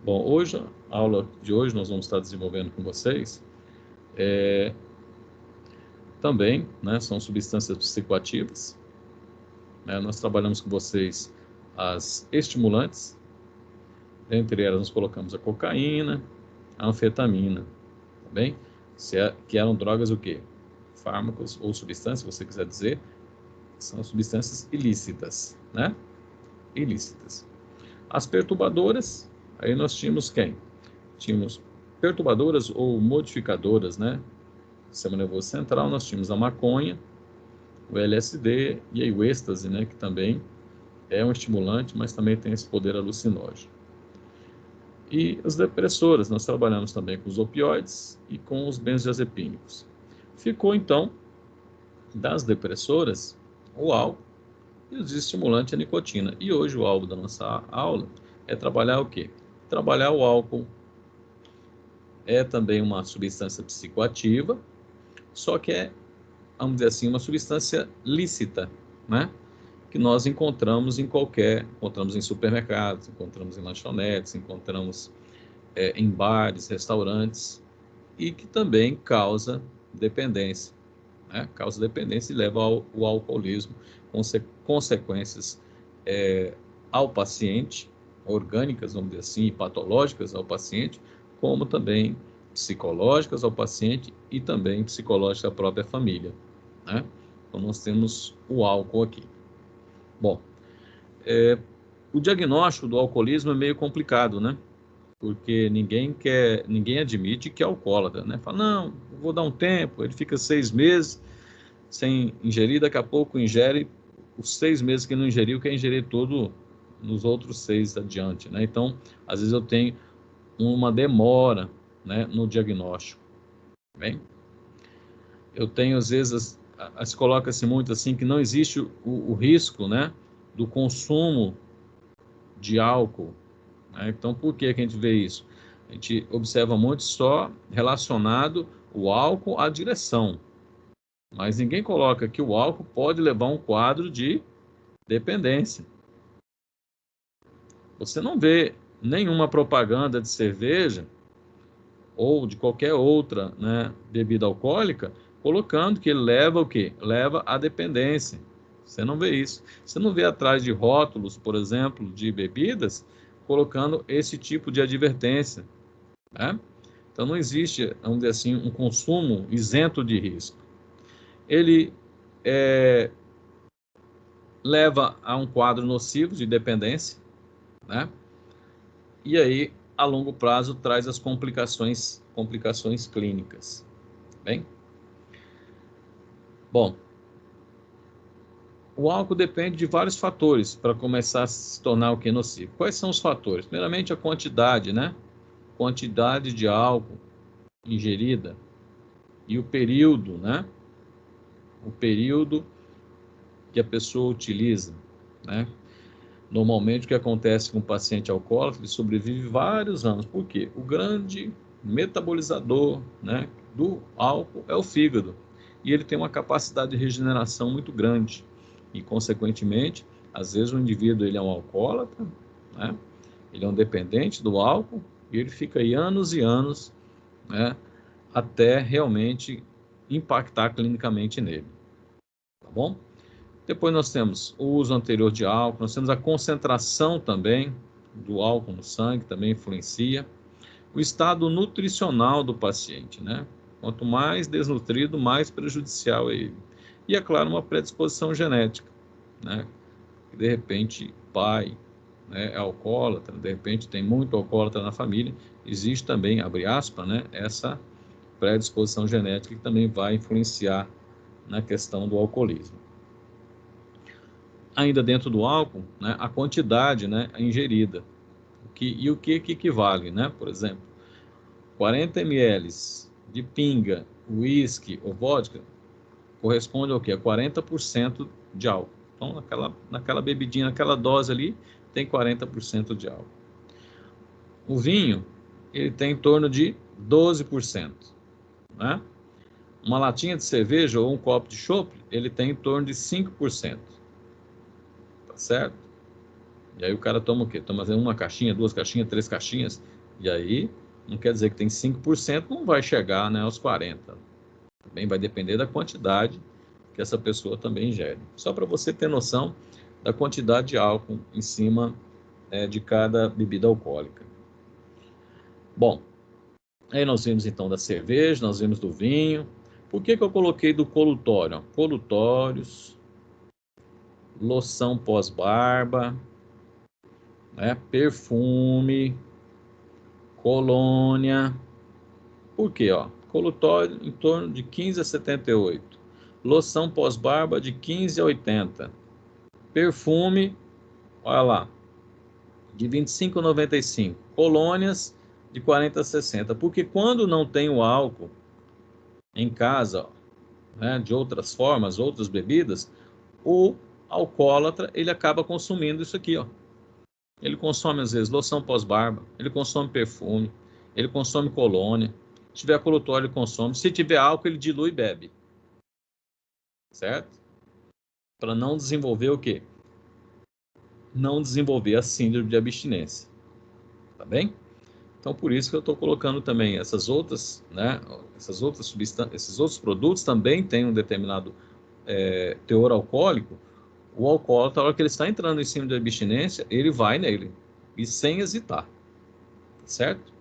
Bom, hoje, a aula de hoje, nós vamos estar desenvolvendo com vocês também, né, são substâncias psicoativas. Nós trabalhamos com vocês as estimulantes, entre elas nós colocamos a cocaína, a anfetamina, tá bem? Que eram drogas o quê? Fármacos ou substâncias, se você quiser dizer, são substâncias ilícitas, né? Ilícitas. As perturbadoras, aí nós tínhamos quem? Tínhamos perturbadoras ou modificadoras, né? Sistema nervoso central, nós tínhamos a maconha, o LSD e aí o êxtase, né? Que também é um estimulante, mas também tem esse poder alucinógeno. E as depressoras, nós trabalhamos também com os opioides e com os benzodiazepínicos. Ficou, então, das depressoras, o álcool e os estimulantes a nicotina. E hoje o alvo da nossa aula é trabalhar o quê? Trabalhar o álcool. É também uma substância psicoativa, só que é, vamos dizer assim, uma substância lícita, né? Que nós encontramos encontramos em supermercados, encontramos em lanchonetes, encontramos em bares, restaurantes, e que também causa dependência, né? Causa dependência e leva ao alcoolismo, consequências ao paciente, orgânicas, vamos dizer assim, e patológicas ao paciente, como também psicológicas ao paciente e também psicológicas à própria família, né? Então, nós temos o álcool aqui. Bom, o diagnóstico do alcoolismo é meio complicado, né? Porque ninguém admite que é alcoólatra, né? Fala, não, vou dar um tempo, ele fica 6 meses sem ingerir, daqui a pouco ingere os 6 meses que não ingeriu, quer ingerir tudo nos outros 6 adiante, né? Então, às vezes eu tenho uma demora, né, no diagnóstico, bem? Eu tenho, às vezes, se coloca-se muito assim, que não existe o risco, né, do consumo de álcool, né? Então, por que a gente vê isso? A gente observa muito só relacionado o álcool à direção, mas ninguém coloca que o álcool pode levar a um quadro de dependência. Você não vê nenhuma propaganda de cerveja ou de qualquer outra, né, bebida alcoólica colocando que ele leva o quê? Leva à dependência. Você não vê isso. Você não vê atrás de rótulos, por exemplo, de bebidas, colocando esse tipo de advertência, né? Então não existe, vamos dizer assim, um consumo isento de risco. Ele leva a um quadro nocivo de dependência, né? E aí, a longo prazo, traz as complicações clínicas. Bem? Bom, o álcool depende de vários fatores para começar a se tornar o que nocivo. Quais são os fatores? Primeiramente, a quantidade, né? Quantidade de álcool ingerida e o período, né? O período que a pessoa utiliza, né? Normalmente, o que acontece com o paciente alcoólatra, ele sobrevive vários anos. Por quê? O grande metabolizador, né, do álcool é o fígado. E ele tem uma capacidade de regeneração muito grande. E, consequentemente, às vezes o indivíduo ele é um alcoólatra, né, ele é um dependente do álcool, e ele fica aí anos e anos, né, até realmente impactar clinicamente nele. Tá bom? Depois nós temos o uso anterior de álcool, nós temos a concentração também do álcool no sangue, também influencia. O estado nutricional do paciente, né? Quanto mais desnutrido, mais prejudicial é ele. E, é claro, uma predisposição genética, né? De repente, pai, né, é alcoólatra, de repente tem muito alcoólatra na família, existe também, abre aspas, né, essa predisposição genética que também vai influenciar na questão do alcoolismo. Ainda dentro do álcool, né, a quantidade, né, ingerida. E o que equivale, né? Por exemplo, 40 ml de pinga, uísque ou vodka corresponde ao quê? A 40% de álcool. Então, naquela bebidinha, naquela dose ali, tem 40% de álcool. O vinho, ele tem em torno de 12%, né? Uma latinha de cerveja ou um copo de chopp, ele tem em torno de 5%. Tá certo? E aí o cara toma o quê? Toma uma caixinha, 2 caixinhas, 3 caixinhas. E aí, não quer dizer que tem 5%, não vai chegar, né, aos 40%. Também vai depender da quantidade que essa pessoa também ingere. Só para você ter noção da quantidade de álcool em cima de cada bebida alcoólica. Bom, aí nós vimos então da cerveja, nós vimos do vinho. Por que eu coloquei do colutório? Colutórios, loção pós-barba, né, perfume, colônia. Por quê? Colutório em torno de 15 a 78. Loção pós-barba de 15 a 80. Perfume, olha lá, de 25 a 95. Colônias de 40 a 60. Porque quando não tem o álcool em casa, né, de outras formas, outras bebidas, o alcoólatra, ele acaba consumindo isso aqui, ó. Ele consome, às vezes, loção pós-barba, ele consome perfume, ele consome colônia. Se tiver colutório, ele consome. Se tiver álcool, ele dilui e bebe. Certo? Para não desenvolver o quê? Não desenvolver a síndrome de abstinência. Tá bem? Então, por isso que eu estou colocando também essas outras, né? Essas outras substâncias, esses outros produtos também têm um determinado teor alcoólico. O alcoólatra, na hora que ele está entrando em síndrome de abstinência, ele vai nele. E sem hesitar. Certo?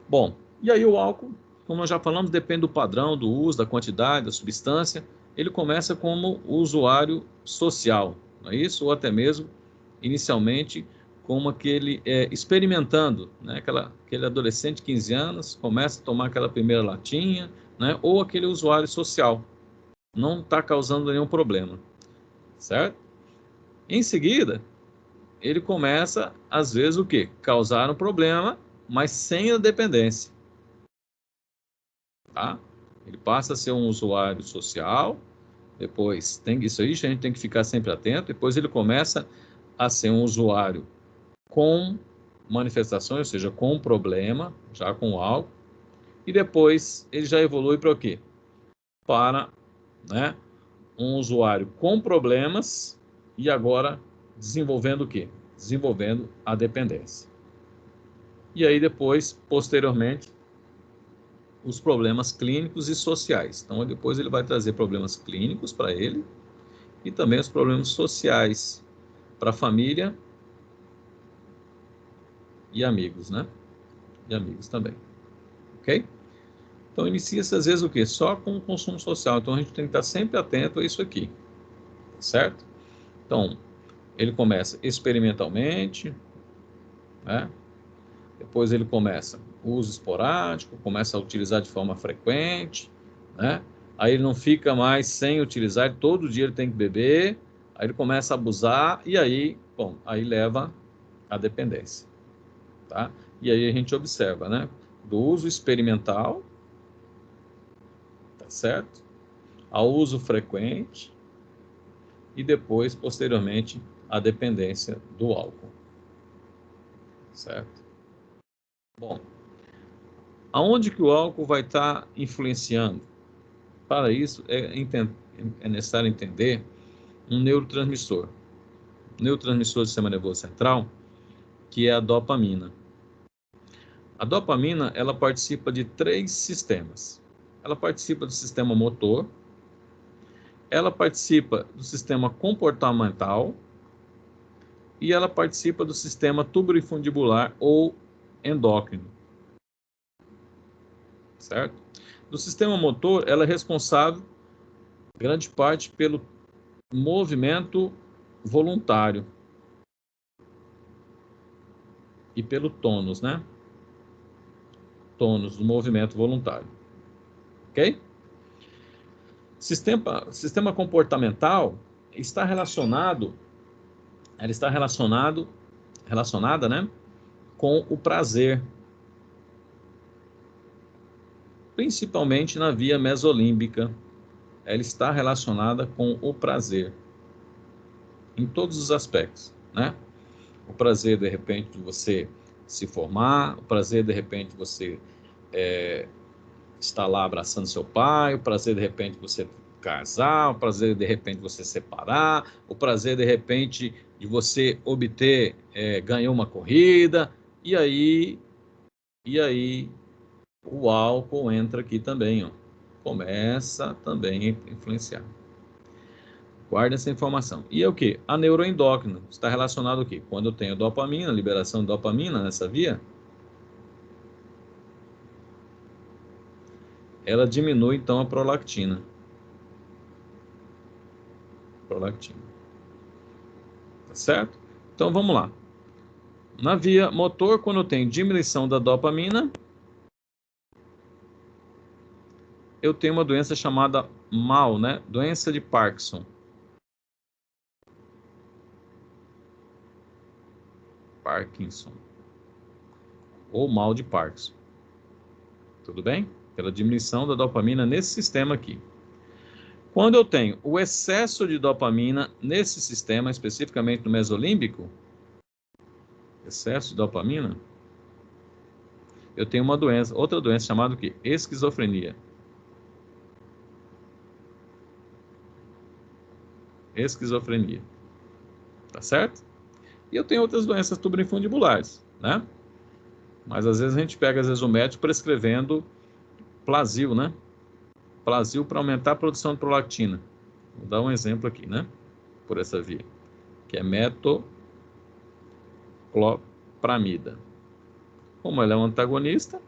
Bom, e aí o álcool, como nós já falamos, depende do padrão, do uso, da quantidade, da substância. Ele começa como usuário social, não é isso? Ou até mesmo, inicialmente, como aquele experimentando, né? Aquele adolescente de 15 anos, começa a tomar aquela primeira latinha, né? Ou aquele usuário social. Não está causando nenhum problema, certo? Em seguida, ele começa, às vezes, o quê? Causar um problema, mas sem a dependência. Tá? Ele passa a ser um usuário social, depois tem isso aí, a gente tem que ficar sempre atento, depois ele começa a ser um usuário com manifestações, ou seja, com problema, já com álcool, e depois ele já evolui para o quê? Para, né, um usuário com problemas e agora desenvolvendo o quê? Desenvolvendo a dependência. E aí depois, posteriormente, os problemas clínicos e sociais. Então, depois ele vai trazer problemas clínicos para ele e também os problemas sociais para a família e amigos, né? E amigos também, ok? Então, inicia-se às vezes o quê? Só com o consumo social. Então, a gente tem que estar sempre atento a isso aqui, certo? Então, ele começa experimentalmente, né? Depois ele começa o uso esporádico, começa a utilizar de forma frequente, né? Aí ele não fica mais sem utilizar, todo dia ele tem que beber, aí ele começa a abusar e aí, bom, aí leva à dependência, tá? E aí a gente observa, né? Do uso experimental, tá certo? Ao uso frequente e depois, posteriormente, a dependência do álcool, certo? Bom, aonde que o álcool vai estar influenciando? Para isso, é necessário entender um neurotransmissor. Neurotransmissor do sistema nervoso central, que é a dopamina. A dopamina, ela participa de 3 sistemas. Ela participa do sistema motor, ela participa do sistema comportamental e ela participa do sistema tuberofundibular ou endócrino. Certo? Do sistema motor, ela é responsável, grande parte, pelo movimento voluntário e pelo tônus, né? Tônus do movimento voluntário. Ok? Sistema comportamental está relacionado, ela está relacionada, né, com o prazer, principalmente na via mesolímbica. Ela está relacionada com o prazer, em todos os aspectos, né? O prazer, de repente, de você se formar, o prazer, de repente, de você estar lá abraçando seu pai, o prazer, de repente, de você casar, o prazer, de repente, de você separar, o prazer, de repente, de você obter, ganhar uma corrida, e aí E aí o álcool entra aqui também, ó. Começa também a influenciar. Guarda essa informação. E é o que? A neuroendócrina está relacionado o quê? Quando eu tenho dopamina, liberação de dopamina nessa via, ela diminui então a prolactina. Tá certo? Então vamos lá. Na via motor, quando eu tenho diminuição da dopamina, eu tenho uma doença chamada MAO, né? Doença de Parkinson. Ou mal de Parkinson. Tudo bem? Pela diminuição da dopamina nesse sistema aqui. Quando eu tenho o excesso de dopamina nesse sistema, especificamente no mesolímbico, excesso de dopamina, eu tenho uma doença, outra doença chamada o quê? Esquizofrenia. Esquizofrenia. Tá certo? E eu tenho outras doenças tuberifundibulares, né? Mas às vezes a gente pega, às vezes, o médico prescrevendo Plasil, né? Plasil para aumentar a produção de prolactina. Vou dar um exemplo aqui, né? Por essa via, que é metoclopramida. Como ela é um antagonista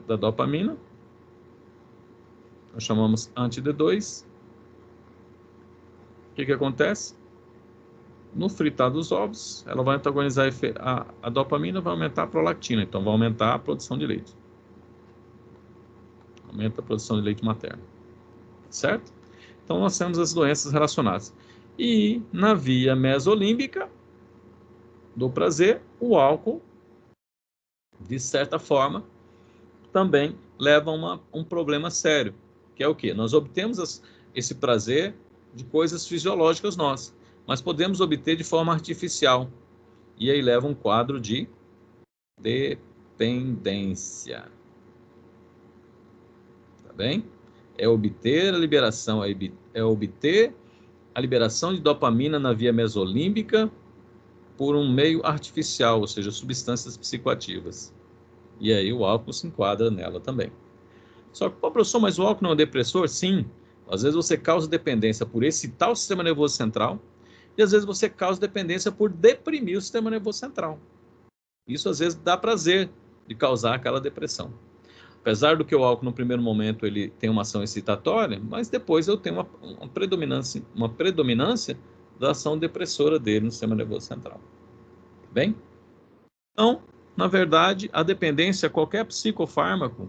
da dopamina, nós chamamos anti-D2. O que acontece? No fritar dos ovos, ela vai antagonizar a dopamina, vai aumentar a prolactina, então vai aumentar a produção de leite. Aumenta a produção de leite materno. Certo? Então nós temos as doenças relacionadas. E na via mesolímbica do prazer, o álcool, de certa forma, também leva a um problema sério, que é o quê? Nós obtemos esse prazer de coisas fisiológicas nossas, mas podemos obter de forma artificial, e aí leva um quadro de dependência. Tá bem? É obter a liberação de dopamina na via mesolímbica por um meio artificial, ou seja, substâncias psicoativas. E aí o álcool se enquadra nela também. Só que, professor, mas o álcool não é um depressor? Sim. Às vezes você causa dependência por excitar o sistema nervoso central e às vezes você causa dependência por deprimir o sistema nervoso central. Isso às vezes dá prazer de causar aquela depressão. Apesar do que o álcool no primeiro momento ele tem uma ação excitatória, mas depois eu tenho uma predominância da ação depressora dele no sistema nervoso central. Bem? Então, na verdade, a dependência a qualquer psicofármaco,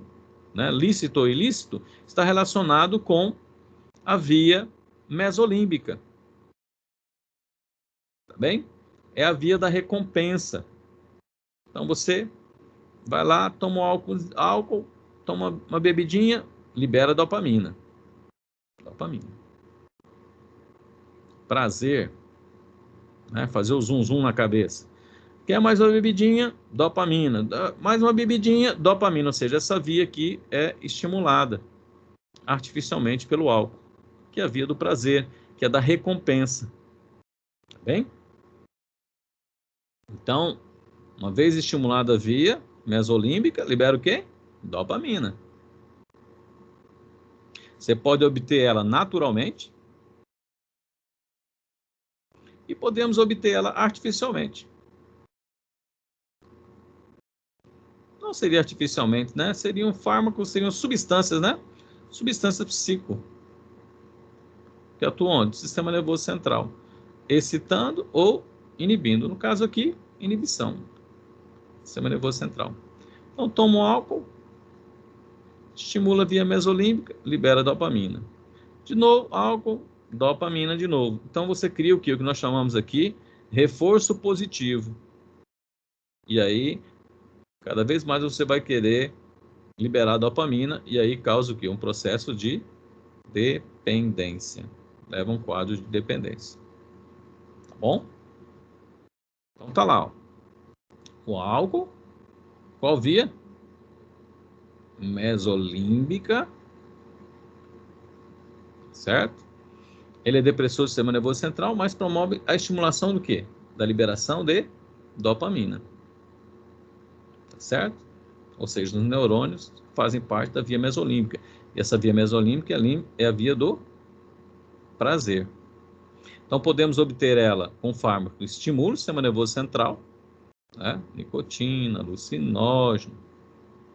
né, lícito ou ilícito, está relacionado com a via mesolímbica. Tá bem? É a via da recompensa. Então você vai lá, toma álcool, toma uma bebidinha, libera dopamina. Prazer, né? Fazer o zum zum na cabeça. Quer mais uma bebidinha? Dopamina. Mais uma bebidinha? Dopamina. Ou seja, essa via aqui é estimulada artificialmente pelo álcool, que é a via do prazer, que é da recompensa. Tá bem? Então, uma vez estimulada a via mesolímbica, libera o quê? Dopamina. Você pode obter ela naturalmente e podemos obter ela artificialmente. Não seria artificialmente, né? Seriam fármacos, seriam substâncias, né? Substâncias psico, que atuam onde? Sistema nervoso central, excitando ou inibindo. No caso aqui, inibição. Sistema nervoso central. Então, toma o álcool, estimula a via mesolímbica, libera dopamina. De novo, álcool, dopamina de novo. Então, você cria o que nós chamamos aqui reforço positivo. E aí, cada vez mais você vai querer liberar dopamina e aí causa o quê? Um processo de dependência. Leva um quadro de dependência. Tá bom? Então tá lá, ó. O álcool, qual via? Mesolímbica, certo? Ele é depressor do sistema nervoso central, mas promove a estimulação do quê? Da liberação de dopamina. tá certo? Ou seja, os neurônios fazem parte da via mesolímbica. E essa via mesolímbica é a via do prazer. Então, podemos obter ela com fármaco que estimula o sistema nervoso central, né? Nicotina, alucinógeno,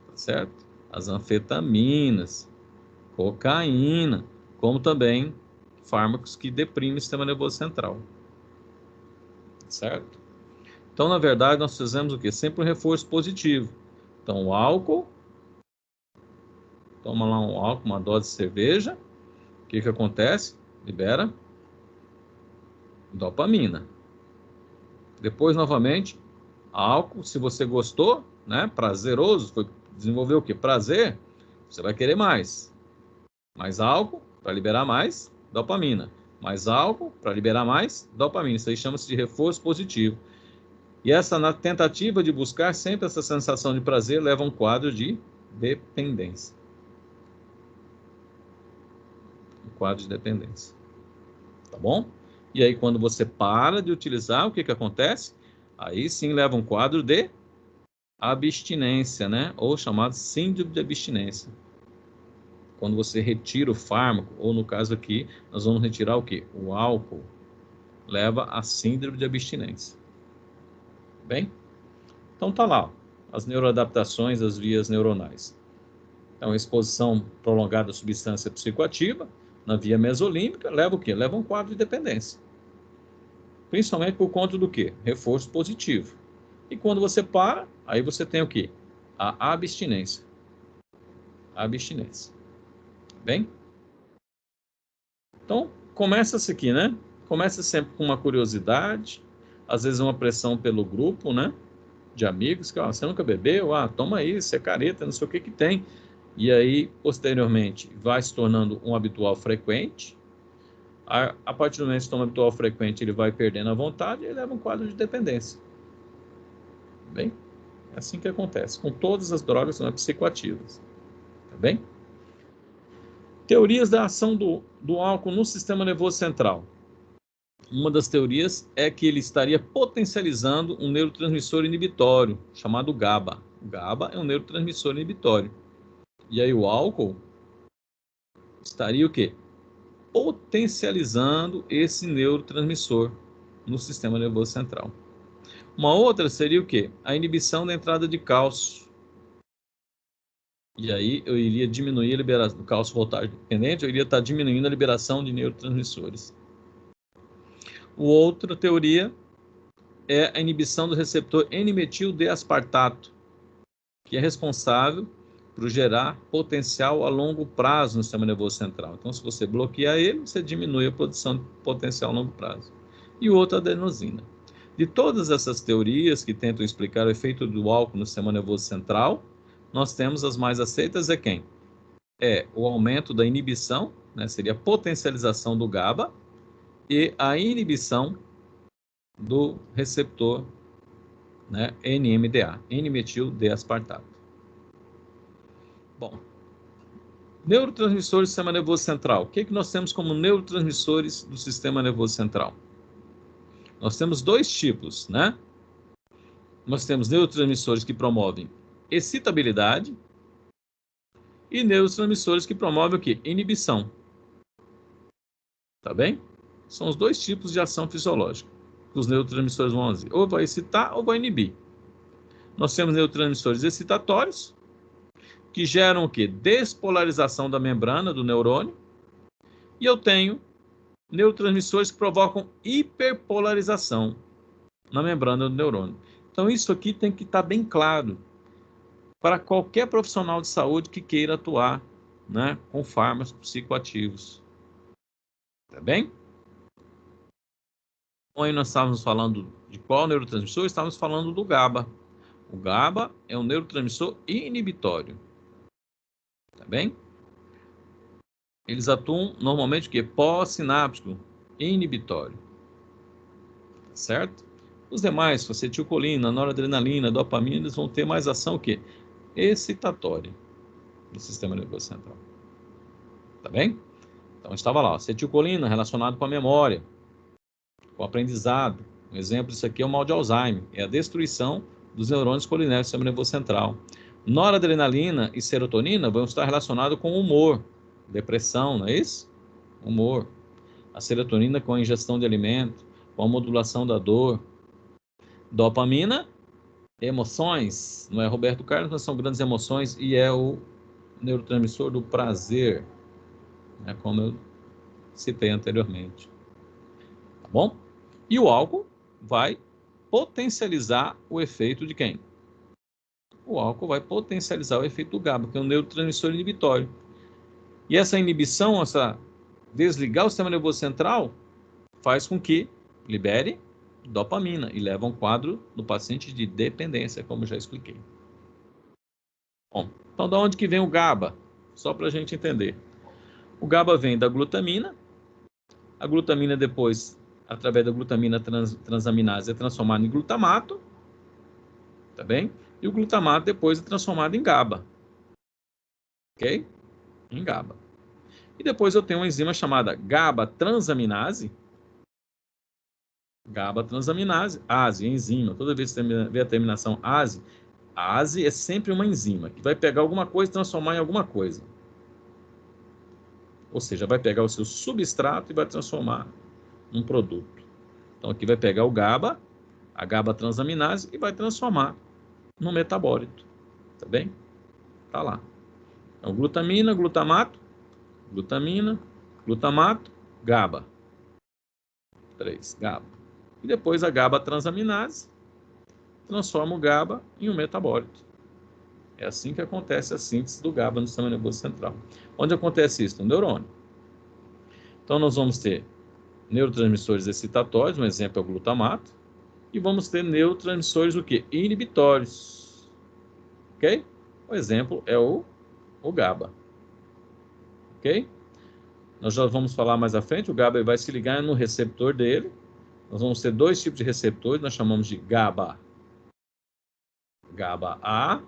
tá certo? As anfetaminas, cocaína, como também fármacos que deprimem o sistema nervoso central, certo? Então, na verdade, nós fizemos o quê? Sempre um reforço positivo. Então, o álcool, toma lá um álcool, uma dose de cerveja, o que acontece? Libera dopamina. Depois, novamente, álcool, se você gostou, né, prazeroso, desenvolveu o quê? Prazer, você vai querer mais. Mais álcool para liberar mais dopamina. Mais álcool para liberar mais dopamina. Isso aí chama-se de reforço positivo. E essa, na tentativa de buscar sempre essa sensação de prazer, leva a um quadro de dependência. Um quadro de dependência. Tá bom? E aí, quando você para de utilizar, o que acontece? Aí sim leva um quadro de abstinência, né? Ou chamado síndrome de abstinência. Quando você retira o fármaco, ou no caso aqui, nós vamos retirar o quê? O álcool. Leva a síndrome de abstinência. Bem? Então tá lá, ó, as neuroadaptações das vias neuronais. Então, a exposição prolongada à substância psicoativa na via mesolímbica leva o quê? Leva um quadro de dependência. Principalmente por conta do quê? Reforço positivo. E quando você para, aí você tem o quê? A abstinência. A abstinência. Bem? Então, começa-se aqui, né? Começa sempre com uma curiosidade, às vezes uma pressão pelo grupo, né? De amigos, que, ó, você nunca bebeu? Ah, toma aí, você é careta, não sei o que tem. E aí, posteriormente, vai se tornando um habitual frequente. A partir do momento que se torna um habitual frequente, ele vai perdendo a vontade e ele leva um quadro de dependência. Bem, é assim que acontece com todas as drogas, né, psicoativas. Tá bem? Teorias da ação do álcool no sistema nervoso central. Uma das teorias é que ele estaria potencializando um neurotransmissor inibitório, chamado GABA. O GABA é um neurotransmissor inibitório. E aí o álcool estaria o quê? Potencializando esse neurotransmissor no sistema nervoso central. Uma outra seria o quê? A inibição da entrada de cálcio. E aí eu iria diminuir a liberação do cálcio voltage dependente, eu iria estar diminuindo a liberação de neurotransmissores. Outra teoria é a inibição do receptor N-metil-D-aspartato, que é responsável por gerar potencial a longo prazo no sistema nervoso central. Então, se você bloquear ele, você diminui a produção de potencial a longo prazo. E o outro, a adenosina. De todas essas teorias que tentam explicar o efeito do álcool no sistema nervoso central, nós temos as mais aceitas quem? É o aumento da inibição, né, seria a potencialização do GABA, e a inibição do receptor, né, NMDA, N-metil-D-aspartato. Bom, neurotransmissores do sistema nervoso central. O que nós temos como neurotransmissores do sistema nervoso central? Nós temos dois tipos, né? Nós temos neurotransmissores que promovem excitabilidade e neurotransmissores que promovem o quê? Inibição. Tá bem? São os dois tipos de ação fisiológica que os neurotransmissores vão fazer. Ou vai excitar ou vai inibir. Nós temos neurotransmissores excitatórios, que geram o quê? Despolarização da membrana do neurônio. E eu tenho neurotransmissores que provocam hiperpolarização na membrana do neurônio. Então, isso aqui tem que estar bem claro para qualquer profissional de saúde que queira atuar, né, com fármacos psicoativos. Tá bem? Então, aí nós estávamos falando de qual neurotransmissor? Estávamos falando do GABA. O GABA é um neurotransmissor inibitório. Tá bem? Eles atuam normalmente o quê? Pós-sináptico, inibitório. Tá certo? Os demais, acetilcolina, noradrenalina, dopamina, eles vão ter mais ação o quê? Excitatória do sistema nervoso central. Tá bem? Então, estava lá, acetilcolina relacionado com a memória, com o aprendizado. Um exemplo disso aqui é o mal de Alzheimer, é a destruição dos neurônios colinérgicos do sistema nervoso central. Noradrenalina e serotonina vão estar relacionados com o humor, depressão, não é isso? Humor. A serotonina com a ingestão de alimento, com a modulação da dor. Dopamina, emoções, não é Roberto Carlos, mas são grandes emoções e é o neurotransmissor do prazer, né, como eu citei anteriormente. Tá bom? E o álcool vai potencializar o efeito de quem? O álcool vai potencializar o efeito do GABA, que é um neurotransmissor inibitório. E essa inibição, essa desligar o sistema nervoso central, faz com que libere dopamina e leva a um quadro do paciente de dependência, como eu já expliquei. Bom, então da onde que vem o GABA? Só para a gente entender. O GABA vem da glutamina. A glutamina depois, através da glutamina transaminase, é transformada em glutamato. Tá bem? E o glutamato depois é transformado em GABA. Ok? Em GABA. E depois eu tenho uma enzima chamada GABA transaminase. GABA transaminase, ASE, enzima. Toda vez que você vê a terminação ASE, a ASE é sempre uma enzima que vai pegar alguma coisa e transformar em alguma coisa. Ou seja, vai pegar o seu substrato e vai transformar num produto. Então aqui vai pegar o GABA, a GABA transaminase e vai transformar num metabólito. Tá bem? Tá lá. Então glutamina, glutamato, glutamina, glutamato, GABA. 3, GABA. E depois a GABA transaminase transforma o GABA em um metabólito. É assim que acontece a síntese do GABA no sistema nervoso central. Onde acontece isso? No neurônio. Então nós vamos ter neurotransmissores excitatórios, um exemplo é o glutamato, e vamos ter neurotransmissores o quê? Inibitórios. Ok? O exemplo é o GABA. Ok? Nós já vamos falar mais à frente, o GABA vai se ligar no receptor dele. Nós vamos ter dois tipos de receptores, nós chamamos de GABA A,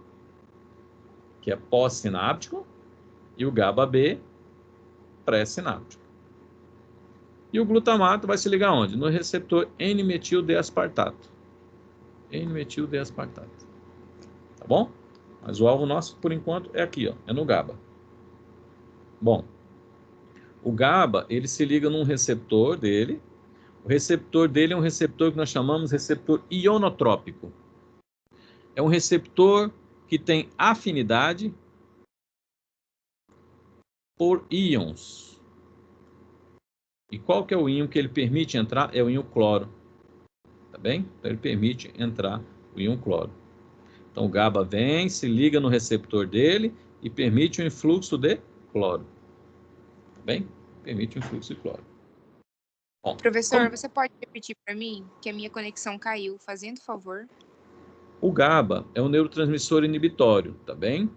que é pós-sináptico, e o GABA B, pré-sináptico. E o glutamato vai se ligar onde? No receptor N-metil-D-aspartato. N-metil-D-aspartato. Tá bom? Mas o alvo nosso, por enquanto, é aqui, ó, é no GABA. Bom, o GABA, ele se liga num receptor dele. O receptor dele é um receptor que nós chamamos de receptor ionotrópico. É um receptor que tem afinidade por íons. E qual que é o íon que ele permite entrar? É o íon cloro. Tá bem? Então ele permite entrar o íon cloro. Então o GABA vem, se liga no receptor dele e permite o influxo de cloro. Tá bem? Permite o influxo de cloro. Bom, professor, você pode repetir para mim que a minha conexão caiu, fazendo favor? O GABA é um neurotransmissor inibitório, tá bem?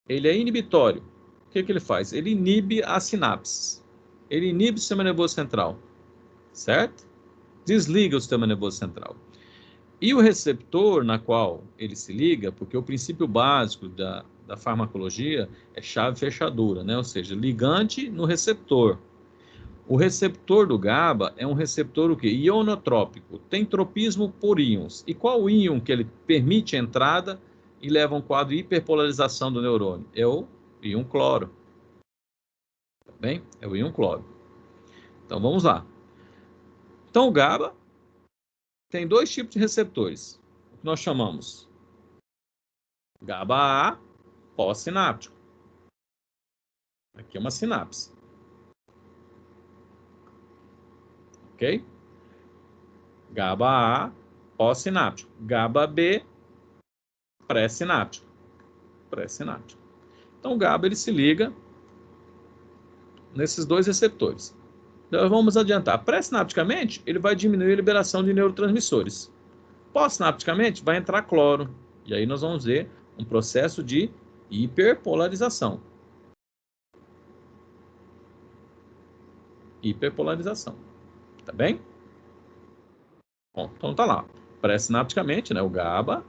Ele é inibitório. O que ele faz? Ele inibe as sinapses. Ele inibe o sistema nervoso central, certo? Desliga o sistema nervoso central. E o receptor na qual ele se liga, porque o princípio básico da farmacologia é chave-fechadura, né? Ou seja, ligante no receptor. O receptor do GABA é um receptor o quê? Ionotrópico, tem tropismo por íons. E qual íon que ele permite a entrada e leva a um quadro de hiperpolarização do neurônio? É o íon cloro. Tá bem? É o íon cloro. Então vamos lá. Então o GABA tem dois tipos de receptores. O que nós chamamos GABA A, pós-sináptico. Aqui é uma sinapse. Ok? GABA A, pós-sináptico. GABA B, pré-sináptico. Pré-sináptico. Então o GABA ele se liga nesses dois receptores. Então vamos adiantar. Pré-sinapticamente, ele vai diminuir a liberação de neurotransmissores. Pós-sinapticamente, vai entrar cloro. E aí nós vamos ver um processo de hiperpolarização. Hiperpolarização. Tá bem? Bom, então tá lá. Pré-sinapticamente, né, o GABA.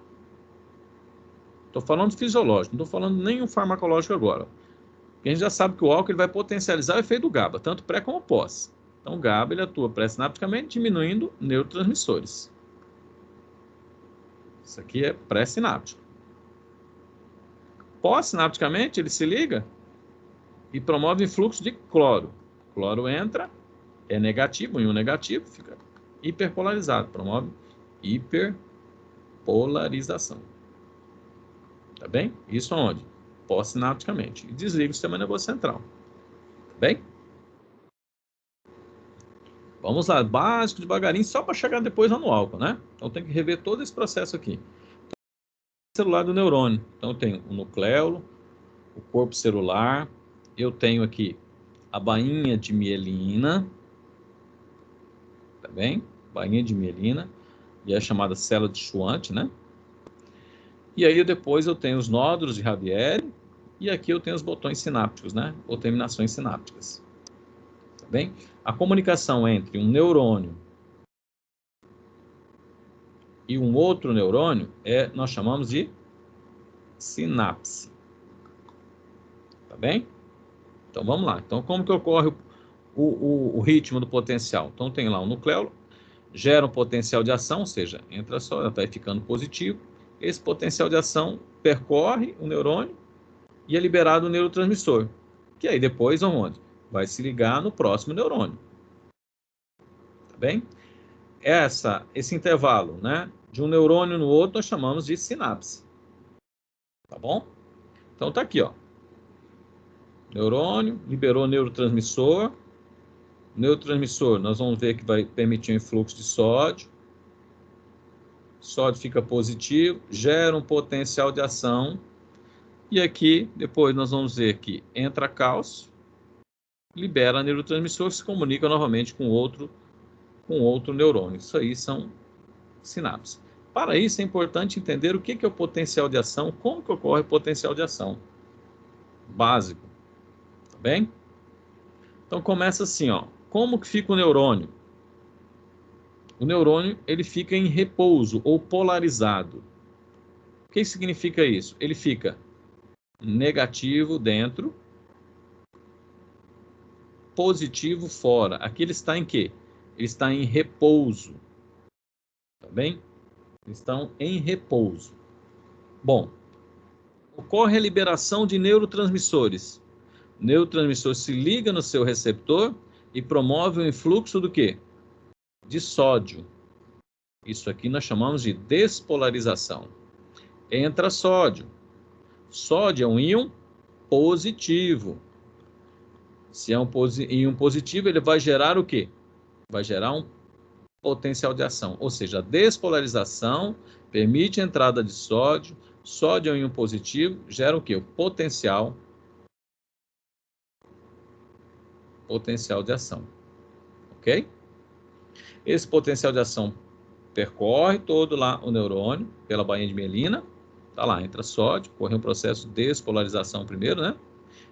Estou falando fisiológico, não estou falando nenhum farmacológico agora. Porque a gente já sabe que o álcool ele vai potencializar o efeito do GABA, tanto pré como pós. Então o GABA ele atua pré-sinapticamente, diminuindo neurotransmissores. Isso aqui é pré-sináptico. Pós-sinapticamente, ele se liga e promove influxo de cloro. Cloro entra, é negativo, íon negativo, fica hiperpolarizado, promove hiperpolarização. Tá bem? Isso aonde? Pós-sinapticamente. E desliga o sistema nervoso central. Tá bem? Vamos lá, básico, devagarinho, só para chegar depois lá no álcool, né? Então tem que rever todo esse processo aqui. Celular do neurônio. Então eu tenho o nucleolo, o corpo celular, eu tenho aqui a bainha de mielina, tá bem? Bainha de mielina, e é chamada célula de Schwann, né? E aí depois eu tenho os nódulos de Ravieri, e aqui eu tenho os botões sinápticos, né? Ou terminações sinápticas. Tá bem? A comunicação entre um neurônio e um outro neurônio nós chamamos de sinapse. Tá bem? Então vamos lá. Então como que ocorre o ritmo do potencial? Então tem lá o nucleolo, gera um potencial de ação, ou seja, entra só, ela vai ficando positivo. Esse potencial de ação percorre o neurônio e é liberado o neurotransmissor, que aí depois aonde? Vai se ligar no próximo neurônio. Tá bem? Esse intervalo, né, de um neurônio no outro nós chamamos de sinapse. Tá bom? Então tá aqui, ó. Neurônio, liberou o neurotransmissor. Neurotransmissor, nós vamos ver que vai permitir um influxo de sódio. Sódio fica positivo, gera um potencial de ação. E aqui, depois nós vamos ver que entra cálcio, libera neurotransmissor, se comunica novamente com outro neurônio. Isso aí são sinapses. Para isso é importante entender o que é o potencial de ação, como que ocorre o potencial de ação. Básico. Tá bem? Então começa assim, ó. Como que fica o neurônio? O neurônio, ele fica em repouso ou polarizado. O que significa isso? Ele fica negativo dentro, positivo fora. Aqui ele está em quê? Ele está em repouso. Tá bem? Eles estão em repouso. Bom, ocorre a liberação de neurotransmissores. O neurotransmissor se liga no seu receptor e promove o influxo do quê? De sódio. Isso aqui nós chamamos de despolarização. Entra sódio. Sódio é um íon positivo. Se é um íon positivo, ele vai gerar o quê? Vai gerar um potencial de ação. Ou seja, a despolarização permite a entrada de sódio. Sódio é um íon positivo, gera o quê? O potencial de ação. Ok? Esse potencial de ação percorre todo lá o neurônio, pela bainha de mielina. Tá lá, entra sódio, corre um processo de despolarização primeiro, né?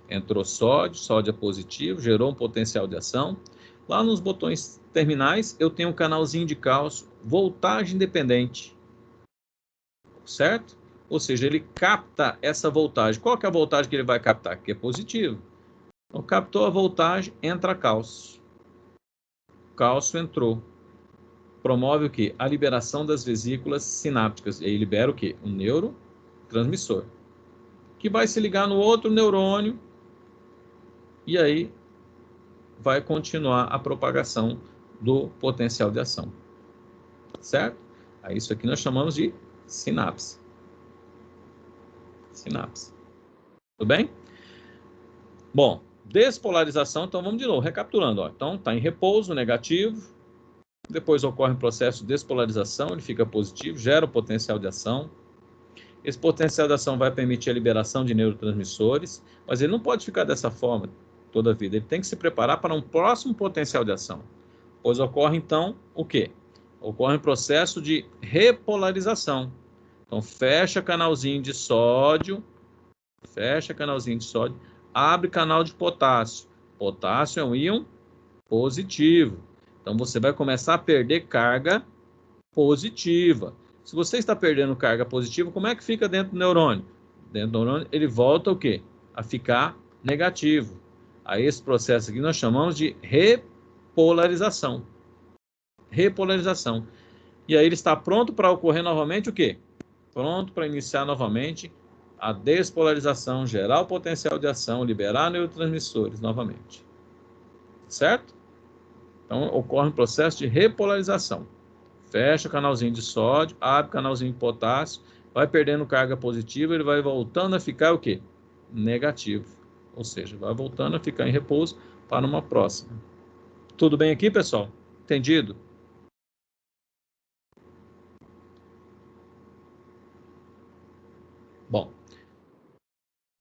Entrou sódio, sódio é positivo, gerou um potencial de ação. Lá nos botões terminais, eu tenho um canalzinho de cálcio, voltagem dependente. Certo? Ou seja, ele capta essa voltagem. Qual que é a voltagem que ele vai captar? Que é positivo. Então, captou a voltagem, entra cálcio. Cálcio entrou. Promove o quê? A liberação das vesículas sinápticas. E aí libera o quê? Um neurotransmissor. Que vai se ligar no outro neurônio. E aí vai continuar a propagação do potencial de ação. Certo? Aí isso aqui nós chamamos de sinapse. Sinapse. Tudo bem? Bom, despolarização, então vamos de novo, recapitulando. Ó. Então, está em repouso, negativo. Depois ocorre um processo de despolarização, ele fica positivo, gera o potencial de ação. Esse potencial de ação vai permitir a liberação de neurotransmissores, mas ele não pode ficar dessa forma toda a vida. Ele tem que se preparar para um próximo potencial de ação. Pois ocorre, então, o quê? Ocorre um processo de repolarização. Então, fecha canalzinho de sódio, abre canal de potássio. Potássio é um íon positivo. Então, você vai começar a perder carga positiva. Se você está perdendo carga positiva, como é que fica dentro do neurônio? Dentro do neurônio, ele volta o quê? A ficar negativo. A esse processo aqui nós chamamos de repolarização. Repolarização. E aí ele está pronto para ocorrer novamente o quê? pronto para iniciar novamente a despolarização, gerar o potencial de ação, liberar neurotransmissores novamente. Certo? Então, ocorre um processo de repolarização. Fecha o canalzinho de sódio, abre o canalzinho de potássio, vai perdendo carga positiva, ele vai voltando a ficar o quê? Negativo. Ou seja, vai voltando a ficar em repouso para uma próxima. Tudo bem aqui, pessoal? Entendido? Bom.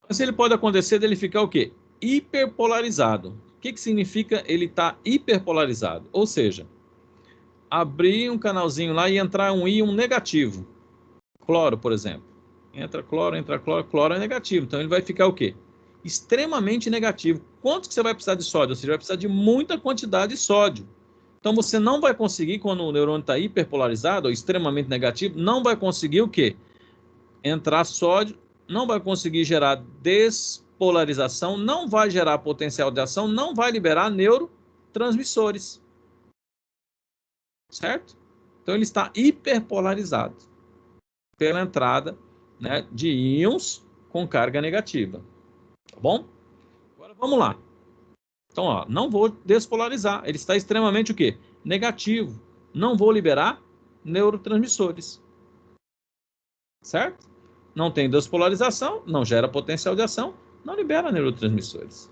Mas ele pode acontecer dele ficar o quê? Hiperpolarizado. O que significa ele estar hiperpolarizado? Ou seja, abrir um canalzinho lá e entrar um íon negativo. Cloro, por exemplo. Entra cloro, cloro é negativo. Então ele vai ficar o quê? Extremamente negativo. Quanto que você vai precisar de sódio? Você vai precisar de muita quantidade de sódio. Então você não vai conseguir, quando o neurônio está hiperpolarizado ou extremamente negativo, não vai conseguir o quê? Entrar sódio, não vai conseguir gerar despolarização, não vai gerar potencial de ação, não vai liberar neurotransmissores. Certo? Então ele está hiperpolarizado pela entrada, né, de íons com carga negativa. Tá bom? Agora vamos lá. Então, ó, não vou despolarizar. Ele está extremamente o quê? Negativo. Não vou liberar neurotransmissores. Certo? Não tem despolarização, não gera potencial de ação, não libera neurotransmissores.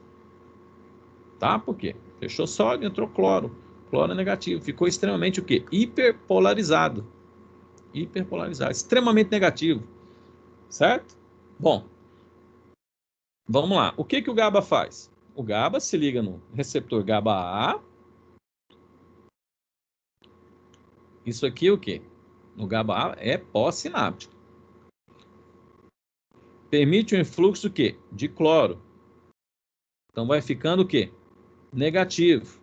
Tá? Por quê? Fechou sódio, entrou cloro. Cloro é negativo. Ficou extremamente o quê? Hiperpolarizado. Hiperpolarizado. Extremamente negativo. Certo? Bom, vamos lá. O que o GABA faz? O GABA se liga no receptor GABA-A. Isso aqui é o quê? No GABA-A é pós-sináptico. Permite o influxo do quê? De cloro. Então vai ficando o quê? Negativo.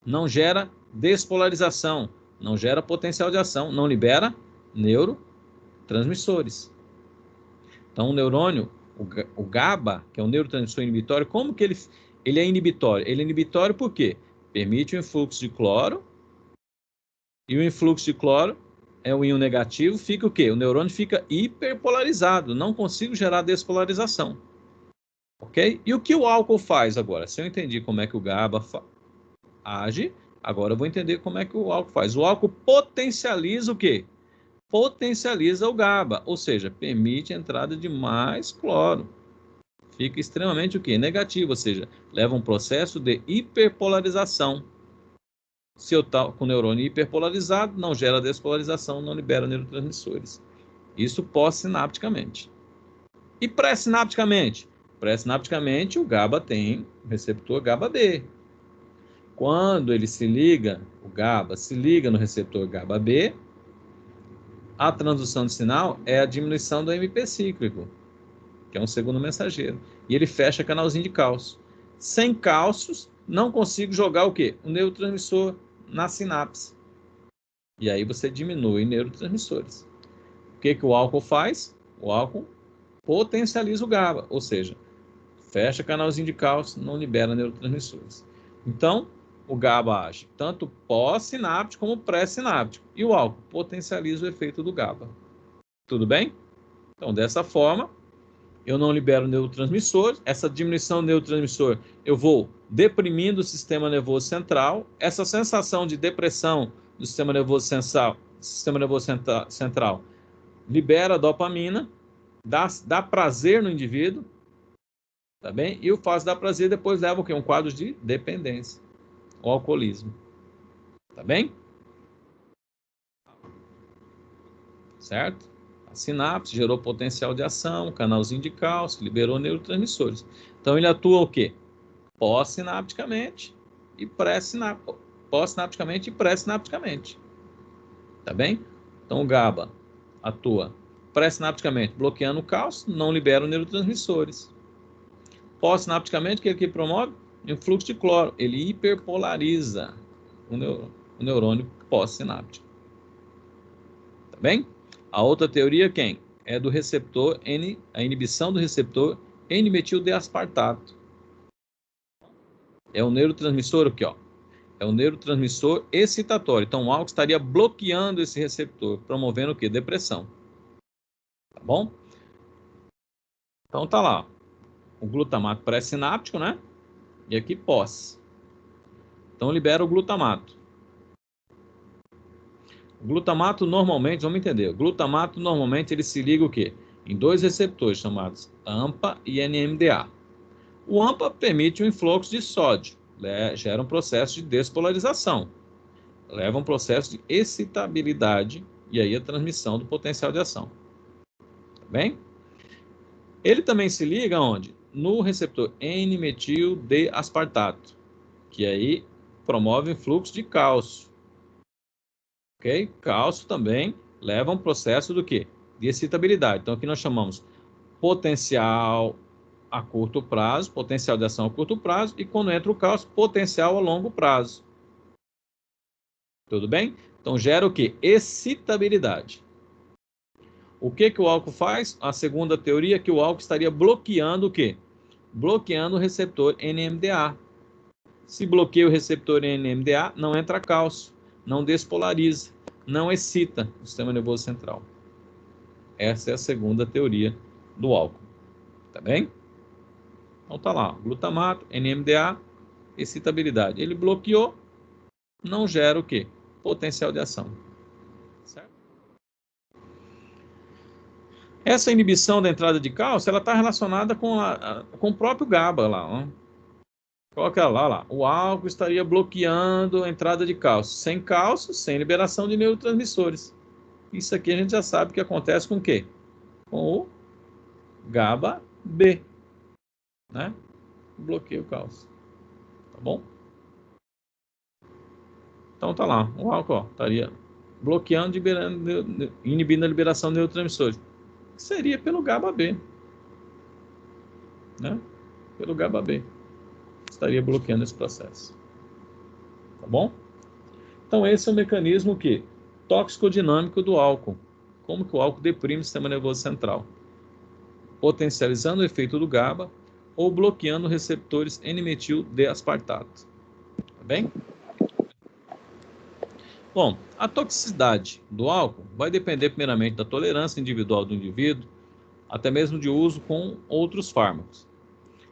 Não gera despolarização, não gera potencial de ação, não libera neurotransmissores. Então o neurônio, o GABA, que é um neurotransmissor inibitório, como que ele é inibitório? Ele é inibitório por quê? Permite o influxo de cloro, e o influxo de cloro é um íon negativo, fica o quê? O neurônio fica hiperpolarizado, não consigo gerar despolarização. Ok? E o que o álcool faz agora? Se eu entendi como é que o GABA age, agora eu vou entender como é que o álcool faz. O álcool potencializa o quê? Potencializa o GABA, ou seja, permite a entrada de mais cloro. Fica extremamente o quê? Negativo, ou seja, leva um processo de hiperpolarização. Se eu estou com o neurônio hiperpolarizado, não gera despolarização, não libera neurotransmissores. Isso pós-sinapticamente. E pré-sinapticamente? Pré-sinapticamente, o GABA tem o receptor GABA-B. Quando ele se liga, o GABA se liga no receptor GABA-B, a transdução de sinal é a diminuição do AMP cíclico, que é um segundo mensageiro. E ele fecha canalzinho de cálcio. Sem cálcios, não consigo jogar o quê? O neurotransmissor na sinapse. E aí você diminui neurotransmissores. O que o álcool faz? O álcool potencializa o GABA, ou seja, fecha canalzinho de cálcio, não libera neurotransmissores. Então, o GABA age tanto pós-sináptico como pré-sináptico. E o álcool potencializa o efeito do GABA. Tudo bem? Então, dessa forma, eu não libero neurotransmissores. Essa diminuição do neurotransmissor, eu vou deprimindo o sistema nervoso central. Essa sensação de depressão do sistema nervoso central libera dopamina, dá prazer no indivíduo, tá bem? E o fato de dar prazer depois leva o quê? Um quadro de dependência, o alcoolismo, tá bem? Certo? A sinapse gerou potencial de ação, canalzinho de cálcio, liberou neurotransmissores. Então ele atua o quê? Pós-sinapticamente e pré-sinapticamente. Pós-sinapticamente e pré-sinapticamente. Tá bem? Então o GABA atua pré-sinapticamente, bloqueando o cálcio, não libera os neurotransmissores. Pós-sinapticamente, o que ele promove? Influxo de cloro. Ele hiperpolariza o neurônio pós-sináptico. Tá bem? A outra teoria, quem? É do receptor a inibição do receptor N-metildeaspartato. É o neurotransmissor aqui, ó. É o neurotransmissor excitatório. Então, o álcool estaria bloqueando esse receptor, promovendo o quê? Depressão. Tá bom? Então tá lá, o glutamato pré-sináptico, né? E aqui pós. Então libera o glutamato. O glutamato normalmente, vamos entender, o glutamato normalmente ele se liga o quê? Em dois receptores chamados AMPA e NMDA. O AMPA permite o influxo de sódio, gera um processo de despolarização, leva um processo de excitabilidade e aí a transmissão do potencial de ação. Tá bem? Ele também se liga onde? No receptor N-metil-D-aspartato, que aí promove o influxo de cálcio. Ok? Cálcio também leva a um processo do quê? De excitabilidade. Então aqui nós chamamos potencial a curto prazo, potencial de ação a curto prazo, e quando entra o cálcio, potencial a longo prazo. Tudo bem? Então gera o quê? Excitabilidade. O que o álcool faz? A segunda teoria é que o álcool estaria bloqueando o quê? Bloqueando o receptor NMDA. Se bloqueia o receptor NMDA, não entra cálcio, não despolariza, não excita o sistema nervoso central. Essa é a segunda teoria do álcool. Tá bem? Então tá lá, glutamato, NMDA, excitabilidade. Ele bloqueou, não gera o quê? Potencial de ação. Certo? Essa inibição da entrada de cálcio, ela está relacionada com o próprio GABA lá. Ó. Coloca lá. O álcool estaria bloqueando a entrada de cálcio. Sem cálcio, sem liberação de neurotransmissores. Isso aqui a gente já sabe que acontece com o quê? Com o GABA B. Né? Bloqueia o cálcio. Tá bom? Então tá lá. O álcool estaria bloqueando, inibindo a liberação de neurotransmissores. Seria pelo GABA B. Né? Pelo GABA B. Estaria bloqueando esse processo. Tá bom? Então esse é o mecanismo que tóxico-dinâmico do álcool. Como que o álcool deprime o sistema nervoso central? Potencializando o efeito do GABA ou bloqueando receptores N-metil-D-aspartato. Tá bem? Bom, a toxicidade do álcool vai depender primeiramente da tolerância individual do indivíduo, até mesmo de uso com outros fármacos.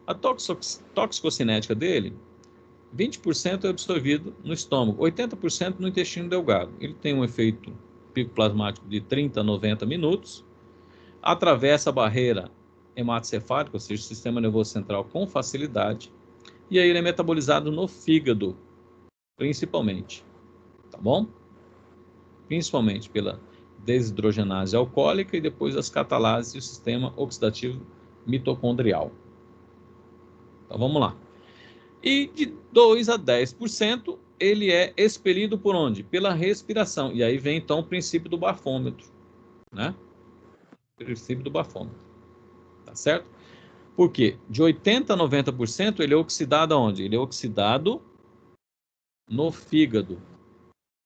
A toxicocinética dele, 20% é absorvido no estômago, 80% no intestino delgado. Ele tem um efeito pico plasmático de 30 a 90 minutos, atravessa a barreira hematocefálica, ou seja, o sistema nervoso central com facilidade, e aí ele é metabolizado no fígado, principalmente, tá bom? Principalmente pela desidrogenase alcoólica e depois as catalases e o sistema oxidativo mitocondrial. Então vamos lá. E de 2 a 10% ele é expelido por onde? Pela respiração. E aí vem então o princípio do bafômetro, né? O princípio do bafômetro. Tá certo? Por quê? De 80 a 90% ele é oxidado aonde? Ele é oxidado no fígado.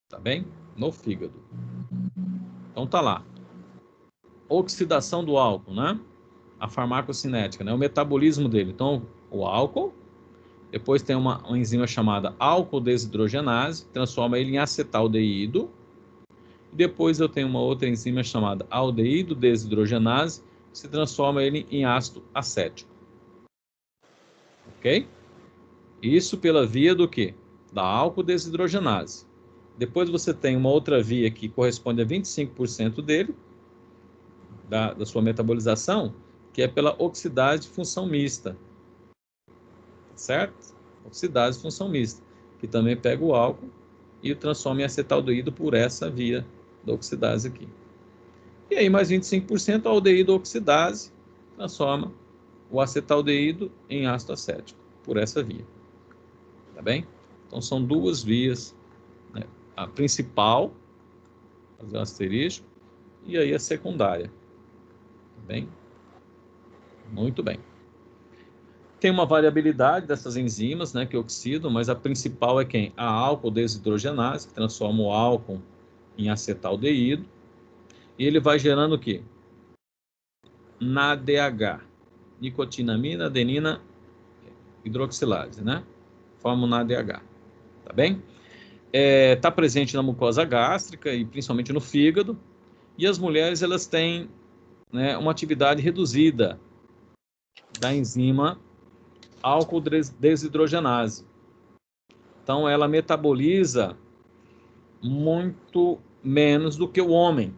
Tá bem? No fígado. Então tá lá. Oxidação do álcool, né? A farmacocinética, né? O metabolismo dele. Então, o álcool, depois tem uma enzima chamada álcool desidrogenase, que transforma ele em acetaldeído. E depois eu tenho uma outra enzima chamada aldeído desidrogenase, que se transforma ele em ácido acético. Ok? Isso pela via do quê? Da álcool desidrogenase. Depois você tem uma outra via que corresponde a 25% dele, da sua metabolização, que é pela oxidase de função mista. Certo? Oxidase de função mista, que também pega o álcool e o transforma em acetaldeído por essa via da oxidase aqui. E aí mais 25% aldeído oxidase transforma o acetaldeído em ácido acético por essa via. Tá bem? Então são duas vias, né? A principal, fazer um asterisco, e aí a secundária. Tá bem? Muito bem. Tem uma variabilidade dessas enzimas, né, que oxidam, mas a principal é quem? A álcool desidrogenase, que transforma o álcool em acetaldeído. E ele vai gerando o quê? NADH, nicotinamina, adenina, hidroxilase, né? Forma o NADH, tá bem? Tá presente na mucosa gástrica e principalmente no fígado. E as mulheres, elas têm né, uma atividade reduzida da enzima álcool desidrogenase. Então, ela metaboliza muito menos do que o homem.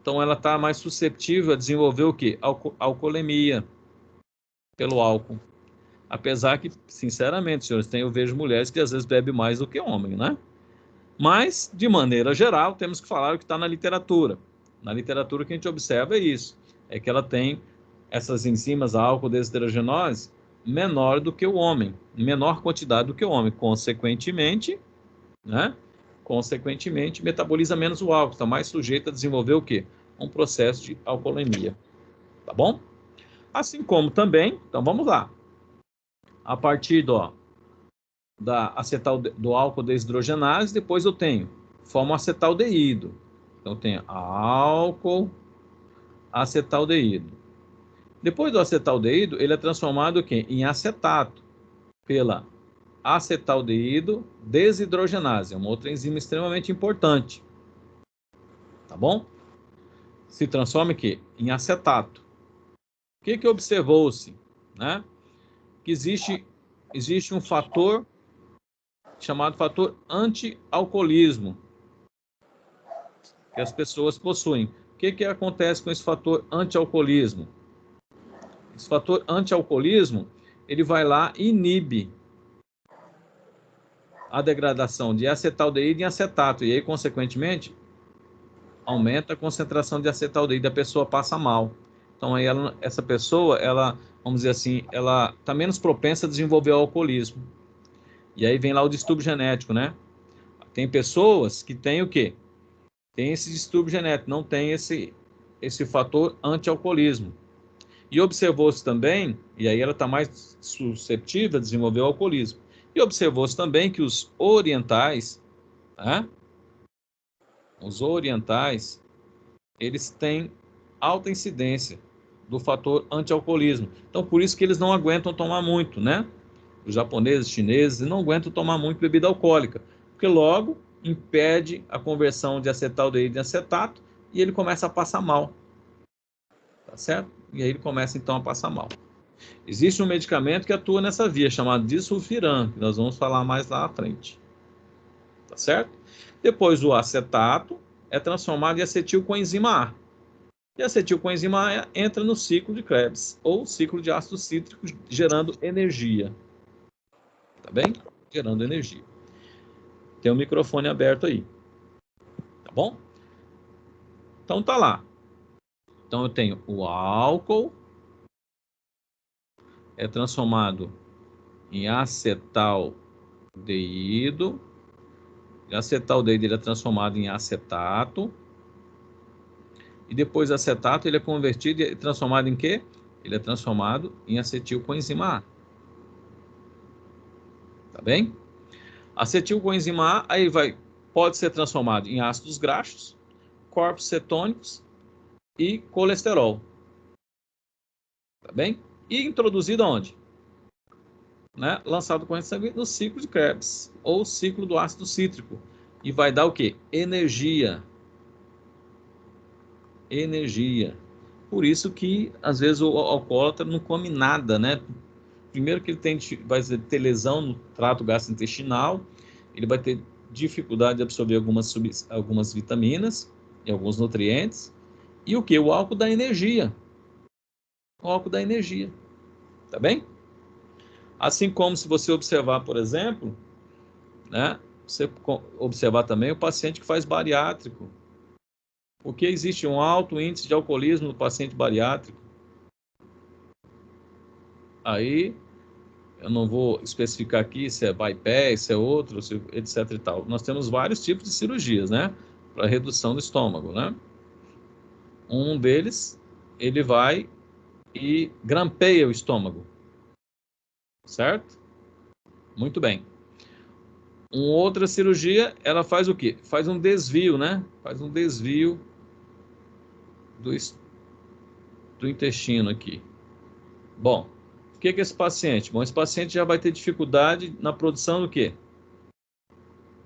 Então, ela está mais suscetível a desenvolver o quê? Alcoolemia pelo álcool. Apesar que, sinceramente, senhores, eu vejo mulheres que às vezes bebem mais do que homem, né? Mas, de maneira geral, temos que falar o que está na literatura. Na literatura, o que a gente observa é isso. É que ela tem essas enzimas álcool desidrogenase menor do que o homem, em menor quantidade do que o homem. Consequentemente, né? Consequentemente, metaboliza menos o álcool, está mais sujeito a desenvolver o quê? Um processo de alcoolemia. Tá bom? Assim como também, então vamos lá. A partir do álcool desidrogenase, depois eu tenho forma acetaldeído. Então, eu tenho álcool acetaldeído. Depois do acetaldeído, ele é transformado em acetato pela acetaldeído desidrogenase, é uma outra enzima extremamente importante. Tá bom? Se transforma em acetato. O que observou-se? Né? Que existe um fator chamado fator anti-alcoolismo que as pessoas possuem. O que acontece com esse fator anti-alcoolismo? Esse fator anti-alcoolismo, ele vai lá e inibe a degradação de acetaldeído em acetato, e aí, consequentemente, aumenta a concentração de acetaldeído, a pessoa passa mal. Então, aí essa pessoa, vamos dizer assim, ela está menos propensa a desenvolver o alcoolismo. E aí vem lá o distúrbio genético, né? Tem pessoas que têm o quê? Tem esse distúrbio genético, não tem esse fator anti-alcoolismo. E observou-se também, e aí ela está mais susceptível a desenvolver o alcoolismo. E observou-se também que os orientais, né? Os orientais, eles têm alta incidência do fator anti-alcoolismo. Então, por isso que eles não aguentam tomar muito, né? Os japoneses, chineses, não aguentam tomar muito bebida alcoólica, porque logo impede a conversão de acetaldeído em acetato e ele começa a passar mal. Tá certo? E aí ele começa então a passar mal. Existe um medicamento que atua nessa via, chamado disulfiram, que nós vamos falar mais lá à frente. Tá certo? Depois o acetato é transformado em acetilcoenzima A. E a acetilcoenzima A entra no ciclo de Krebs, ou ciclo de ácido cítrico, gerando energia. Tá bem? Gerando energia. Tem o microfone aberto aí. Tá bom? Então tá lá. Então eu tenho o álcool, é transformado em acetaldeído. O acetaldeído ele é transformado em acetato. E depois acetato ele é convertido e transformado em quê? Ele é transformado em acetilcoenzima A. Tá bem? Acetilcoenzima A aí pode ser transformado em ácidos graxos, corpos cetônicos e colesterol. Tá bem? E introduzido aonde? Né? Lançado corrente sanguínea no ciclo de Krebs, ou ciclo do ácido cítrico. E vai dar o quê? Energia. Energia. Por isso que, às vezes, o alcoólatra não come nada, né? Primeiro que ele vai ter lesão no trato gastrointestinal, ele vai ter dificuldade de absorver algumas vitaminas e alguns nutrientes. E o que? O álcool dá energia. O álcool dá energia. Tá bem? Assim como se você observar, por exemplo, né? Você observar também o paciente que faz bariátrico. Porque existe um alto índice de alcoolismo no paciente bariátrico. Aí, eu não vou especificar aqui se é bypass, se é outro, etc e tal. Nós temos vários tipos de cirurgias, né? Para redução do estômago, né? Um deles, ele vai e grampeia o estômago. Certo? Muito bem. Uma outra cirurgia, ela faz o quê? Faz um desvio, né? Faz um desvio do intestino aqui. Bom, o que é esse paciente? Bom, esse paciente já vai ter dificuldade na produção do quê?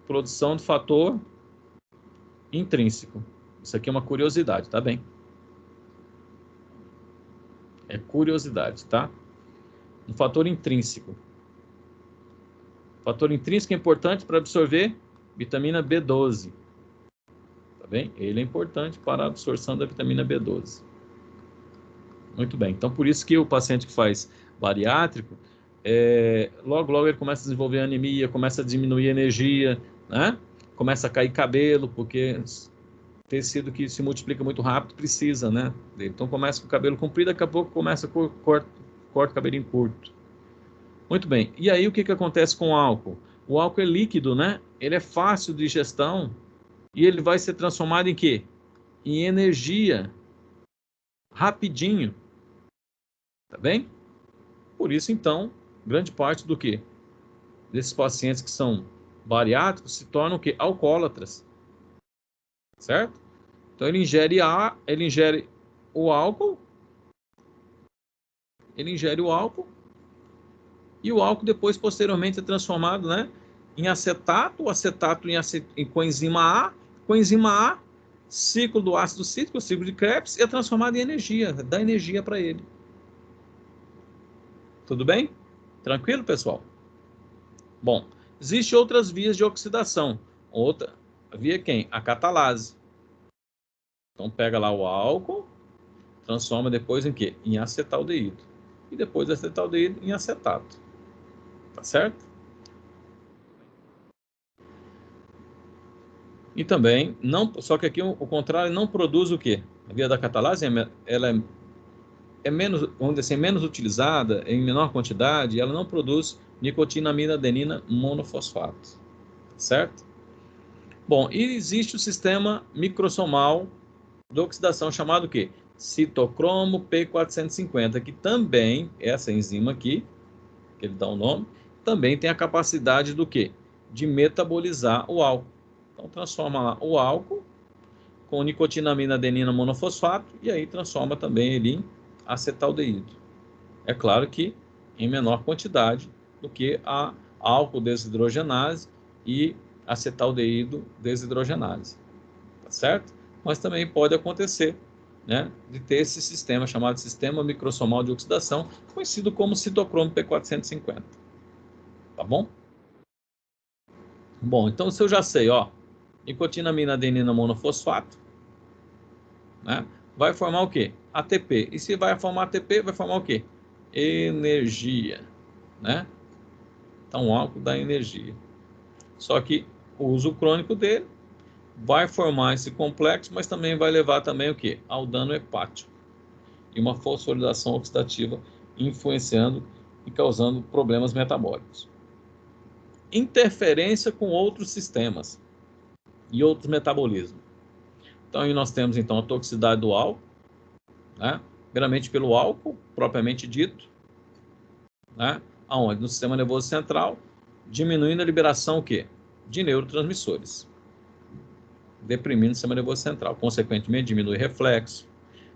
Produção do fator intrínseco. Isso aqui é uma curiosidade, tá bem? É curiosidade, tá? Um fator intrínseco. O fator intrínseco é importante para absorver vitamina B12. Tá bem? Ele é importante para a absorção da vitamina B12. Muito bem. Então, por isso que o paciente que faz bariátrico, logo ele começa a desenvolver anemia, começa a diminuir a energia, né? Começa a cair cabelo, porque tecido que se multiplica muito rápido precisa, né? Então, começa com o cabelo comprido, daqui a pouco começa corta o cabelinho curto. Muito bem. E aí, o que acontece com o álcool? O álcool é líquido, né? Ele é fácil de digestão e ele vai ser transformado em quê? Em energia. Rapidinho. Tá bem? Por isso, então, grande parte do quê? Desses pacientes que são bariátricos se tornam o quê? Alcoólatras. Certo? Então, ele ingere o álcool, e o álcool depois, posteriormente, é transformado, né, em acetato, o acetato em coenzima A, coenzima A, ciclo do ácido cítrico, o ciclo de Krebs, e é transformado em energia, dá energia para ele. Tudo bem? Tranquilo, pessoal? Bom, existem outras vias de oxidação. Outra via quem? A catalase. Então, pega lá o álcool, transforma depois em quê? Em acetaldeído. E depois do acetaldeído em acetato. Tá certo? E também, só que aqui o contrário, não produz o quê? A via da catalase, ela é menos, vamos dizer assim, menos utilizada, em menor quantidade, e ela não produz nicotinamida adenina monofosfato. Certo? Bom, e existe o sistema microsomal de oxidação chamado o quê? Citocromo P450, que também, essa enzima aqui, que ele dá o nome, também tem a capacidade do quê? De metabolizar o álcool. Então, transforma lá o álcool com nicotinamina adenina monofosfato e aí transforma também ele em acetaldeído. É claro que em menor quantidade do que a álcool desidrogenase e acetaldeído desidrogenase. Tá certo? Mas também pode acontecer, né, de ter esse sistema chamado sistema microsomal de oxidação, conhecido como citocromo P450. Tá bom? Bom, então se eu já sei, ó, nicotinamina adenina monofosfato, né, vai formar o quê? ATP. E se vai formar ATP, vai formar o quê? Energia, né? Então o álcool dá energia. Só que o uso crônico dele vai formar esse complexo, mas também vai levar também o quê? Ao dano hepático. E uma fosforilação oxidativa influenciando e causando problemas metabólicos. Interferência com outros sistemas e outros metabolismos. Então, aí nós temos então a toxicidade do álcool, né? Primeiramente pelo álcool, propriamente dito, né? Aonde? No sistema nervoso central, diminuindo a liberação o quê? De neurotransmissores, deprimindo o sistema nervoso central. Consequentemente, diminui reflexo,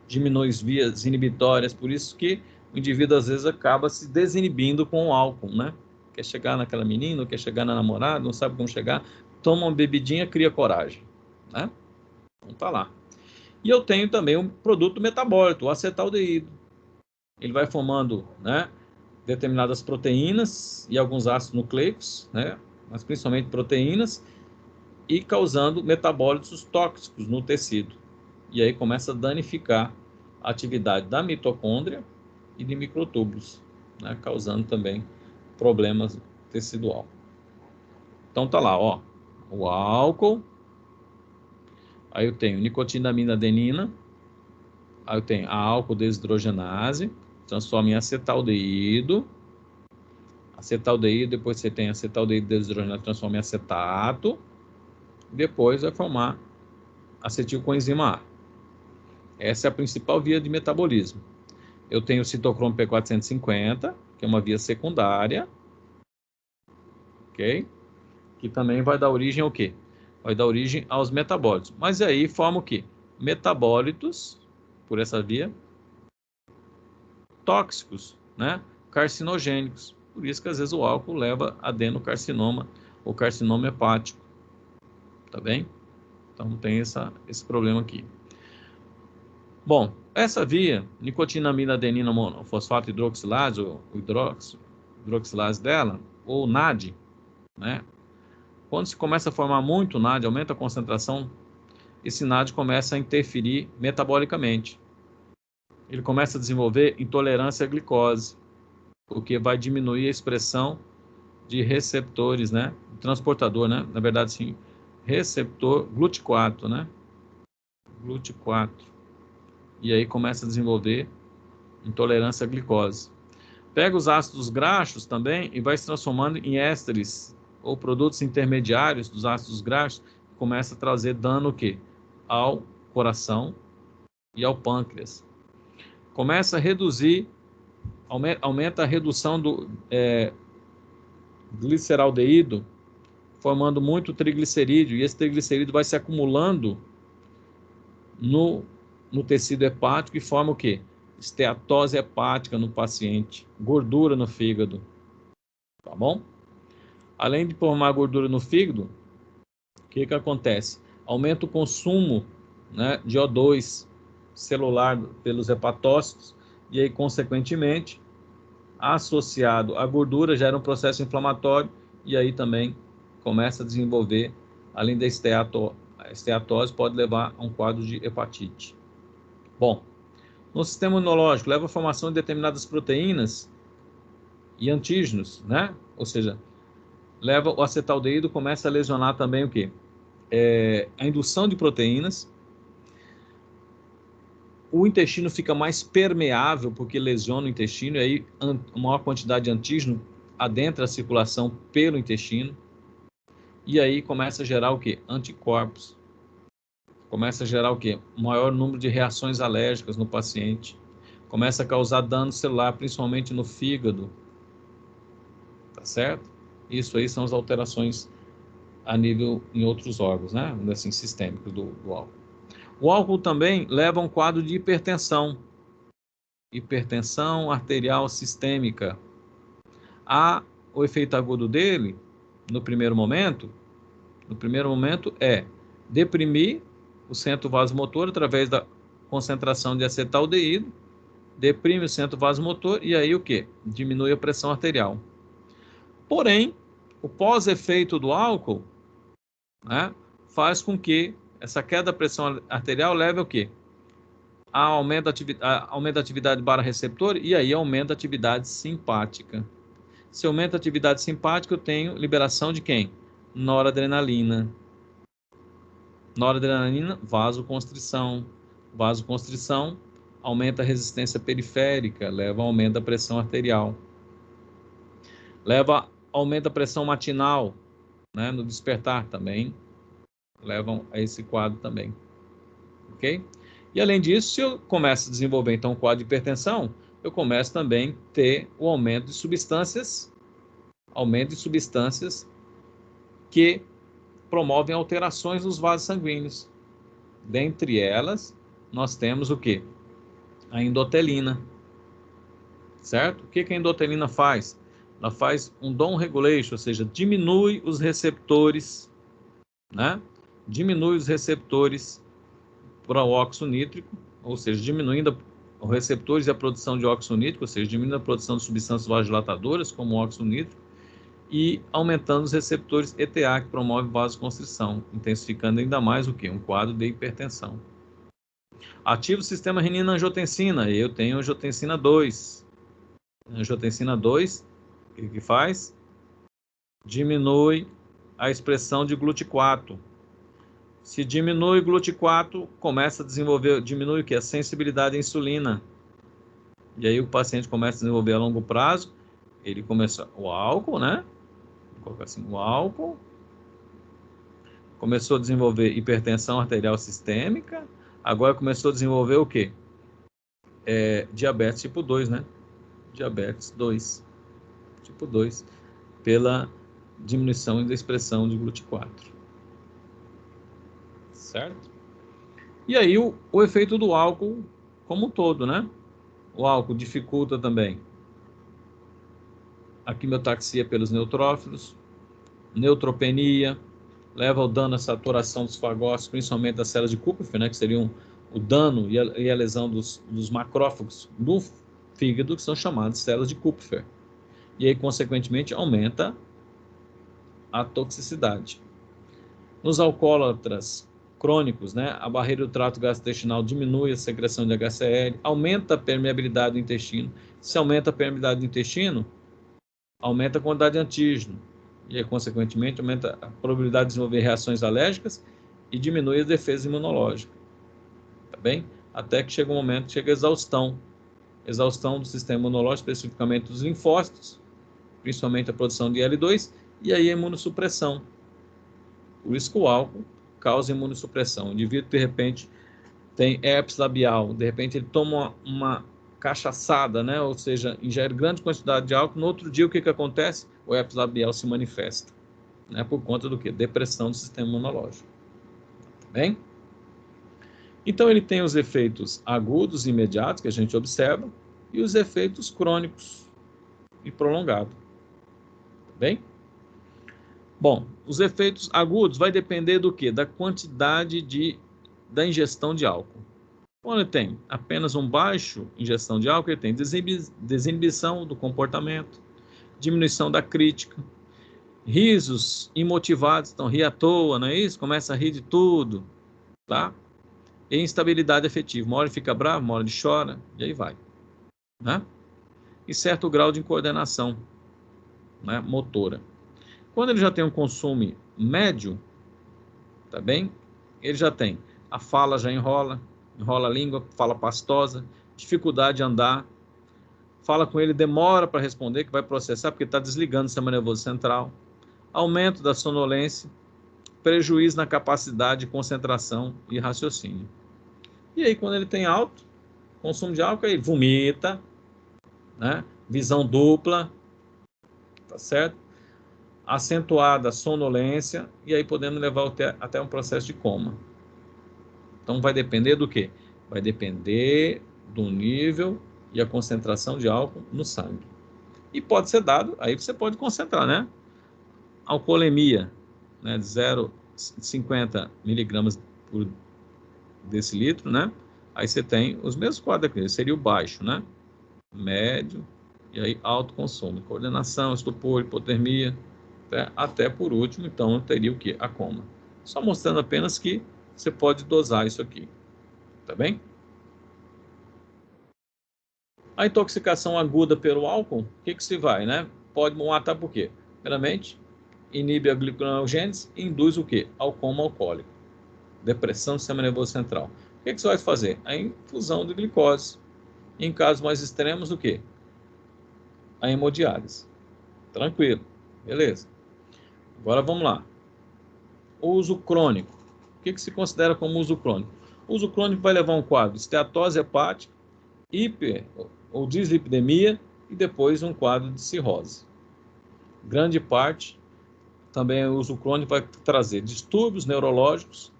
diminui as vias inibitórias, por isso que o indivíduo às vezes acaba se desinibindo com o álcool, né? Quer chegar naquela menina, quer chegar na namorada, não sabe como chegar, toma uma bebidinha, cria coragem, né? Então tá lá. E eu tenho também um produto metabólico, o acetaldeído. Ele vai formando, né, determinadas proteínas e alguns ácidos nucleicos, né, mas principalmente proteínas, e causando metabólitos tóxicos no tecido. E aí começa a danificar a atividade da mitocôndria e de microtúbulos, né, causando também problemas tecidual. Então tá lá, ó, o álcool, aí eu tenho nicotinamina adenina, aí eu tenho a álcool desidrogenase, transforma em acetaldeído, depois você tem acetaldeído desidrogenase, transforma em acetato, depois vai formar acetilcoenzima A. Essa é a principal via de metabolismo. Eu tenho o citocromo P450, que é uma via secundária, ok? Que também vai dar origem ao quê? Vai dar origem aos metabólitos. Mas aí forma o quê? Metabólitos, por essa via, tóxicos, né? Carcinogênicos. Por isso que às vezes o álcool leva a adenocarcinoma ou carcinoma hepático. Tá bem? Então tem esse problema aqui. Bom, Essa via, nicotinamida adenina monofosfato hidroxilase, ou hidroxilase dela, ou NAD, né? Quando se começa a formar muito NAD, aumenta a concentração, esse NAD começa a interferir metabolicamente. Ele começa a desenvolver intolerância à glicose, porque vai diminuir a expressão de receptores, né? Transportador, né? Na verdade, sim, receptor GLUT4, né? GLUT4. E aí começa a desenvolver intolerância à glicose. Pega os ácidos graxos também e vai se transformando em ésteres ou produtos intermediários dos ácidos graxos, começa a trazer dano o quê? Ao coração e ao pâncreas. Começa a reduzir, aumenta a redução do gliceraldeído, formando muito triglicerídeo, e esse triglicerídeo vai se acumulando no tecido hepático e forma o quê? Esteatose hepática no paciente, gordura no fígado, tá bom? Além de formar gordura no fígado, o que acontece? Aumenta o consumo, né, de O2 celular pelos hepatócitos, e aí, consequentemente, associado à gordura, gera um processo inflamatório, e aí também começa a desenvolver, além da esteatose, pode levar a um quadro de hepatite. Bom, no sistema imunológico, leva à formação de determinadas proteínas e antígenos, né? Ou seja, leva o acetaldeído, começa a lesionar também o quê? A indução de proteínas. O intestino fica mais permeável, porque lesiona o intestino, e aí a maior quantidade de antígeno adentra a circulação pelo intestino, e aí começa a gerar o quê? Anticorpos. Começa a gerar o quê? Maior número de reações alérgicas no paciente. Começa a causar dano celular, principalmente no fígado. Tá certo? Isso aí são as alterações a nível em outros órgãos, né? Assim, sistêmicos do álcool. O álcool também leva a um quadro de hipertensão. Hipertensão arterial sistêmica. O efeito agudo dele, no primeiro momento é deprimir o centro vasomotor através da concentração de acetaldeído, deprime o centro vasomotor e aí o quê? Diminui a pressão arterial. Porém, o pós-efeito do álcool, né, faz com que essa queda da pressão arterial leve ao quê? Aumento da atividade barra-receptor e aí aumenta a atividade simpática. Se aumenta a atividade simpática, eu tenho liberação de quem? Noradrenalina. Noradrenalina, vasoconstrição. Vasoconstrição aumenta a resistência periférica, leva ao aumento da pressão arterial. Aumenta a pressão matinal, né, no despertar também. Levam a esse quadro também. Ok? E além disso, se eu começo a desenvolver então um quadro de hipertensão, eu começo também a ter o aumento de substâncias que promovem alterações nos vasos sanguíneos. Dentre elas, nós temos o quê? A endotelina. Certo? O que a endotelina faz? Ela faz um down regulation, ou seja, diminui os receptores, né? Diminui os receptores para o óxido nítrico, ou seja, diminuindo os receptores e a produção de óxido nítrico, ou seja, diminuindo a produção de substâncias vasodilatadoras, como o óxido nítrico, e aumentando os receptores ETA, que promove vasoconstrição, intensificando ainda mais o quê? Um quadro de hipertensão. Ativa o sistema renina-angiotensina, eu tenho angiotensina 2. Angiotensina 2, o que faz? Diminui a expressão de GLUT4. Se diminui o GLUT4, começa a desenvolver, diminui o que? A sensibilidade à insulina. E aí o paciente começa a desenvolver a longo prazo, ele começa o álcool, né? Vou colocar assim, o álcool. Começou a desenvolver hipertensão arterial sistêmica, agora começou a desenvolver o quê? Diabetes tipo 2, né? Diabetes 2, tipo 2, pela diminuição da expressão de GLUT4. Certo? E aí o efeito do álcool como um todo, né? O álcool dificulta também a quimiotaxia pelos neutrófilos, neutropenia, leva ao dano à saturação dos fagócitos, principalmente das células de Kupffer, né, que seriam o dano e a lesão dos macrófagos do fígado, que são chamadas células de Kupfer. E aí, consequentemente, aumenta a toxicidade. Nos alcoólatras crônicos, né, a barreira do trato gastrointestinal diminui a secreção de HCl, aumenta a permeabilidade do intestino. Se aumenta a permeabilidade do intestino, aumenta a quantidade de antígeno. E aí, consequentemente, aumenta a probabilidade de desenvolver reações alérgicas e diminui a defesa imunológica. Tá bem? Até que chega um momento que chega a exaustão. Exaustão do sistema imunológico, especificamente dos linfócitos, principalmente a produção de IL-2, e aí a imunossupressão. Por isso que o álcool causa imunossupressão. O indivíduo, de repente, tem herpes labial, de repente ele toma uma cachaçada, né? Ou seja, ingere grande quantidade de álcool, no outro dia o que acontece? O herpes labial se manifesta, né? Por conta do quê? Depressão do sistema imunológico. Tá bem? Então ele tem os efeitos agudos e imediatos que a gente observa e os efeitos crônicos e prolongados. Tá bem? Bom, os efeitos agudos vai depender do quê? Da quantidade da ingestão de álcool. Quando ele tem apenas uma baixa ingestão de álcool, ele tem desinibição do comportamento, diminuição da crítica, risos imotivados, então ri à toa, não é isso? Começa a rir de tudo, tá? E instabilidade afetiva, uma hora ele fica bravo, uma hora ele chora, e aí vai, né? E certo grau de incoordenação, né, motora. Quando ele já tem um consumo médio, tá bem? Ele já tem, a fala já enrola a língua, fala pastosa, dificuldade de andar, fala com ele, demora para responder, que vai processar, porque está desligando o sistema nervoso central, aumento da sonolência, prejuízo na capacidade de concentração e raciocínio. E aí, quando ele tem alto consumo de álcool, ele vomita, né? Visão dupla, tá certo? Acentuada sonolência, e aí podendo levar até um processo de coma. Então vai depender do quê? Vai depender do nível e a concentração de álcool no sangue. E pode ser dado, aí você pode concentrar, né? Alcoolemia, né? De 0,50 miligramas por decilitro, né? Aí você tem os mesmos quadros aqui, seria o baixo, né? Médio, e aí alto consumo. Coordenação, estupor, hipotermia, até por último, então, teria o quê? A coma. Só mostrando apenas que você pode dosar isso aqui. Tá bem? A intoxicação aguda pelo álcool, o que se vai, né? Pode matar por quê? Primeiramente, inibe a gliconeogênese e induz o quê? Ao coma alcoólico. Depressão do sistema nervoso central. O que você vai fazer? A infusão de glicose. Em casos mais extremos, o quê? A hemodiálise. Tranquilo. Beleza. Agora vamos lá. O uso crônico. O que se considera como uso crônico? O uso crônico vai levar um quadro de esteatose hepática, hiper ou dislipidemia e depois um quadro de cirrose. Grande parte também o uso crônico vai trazer distúrbios neurológicos,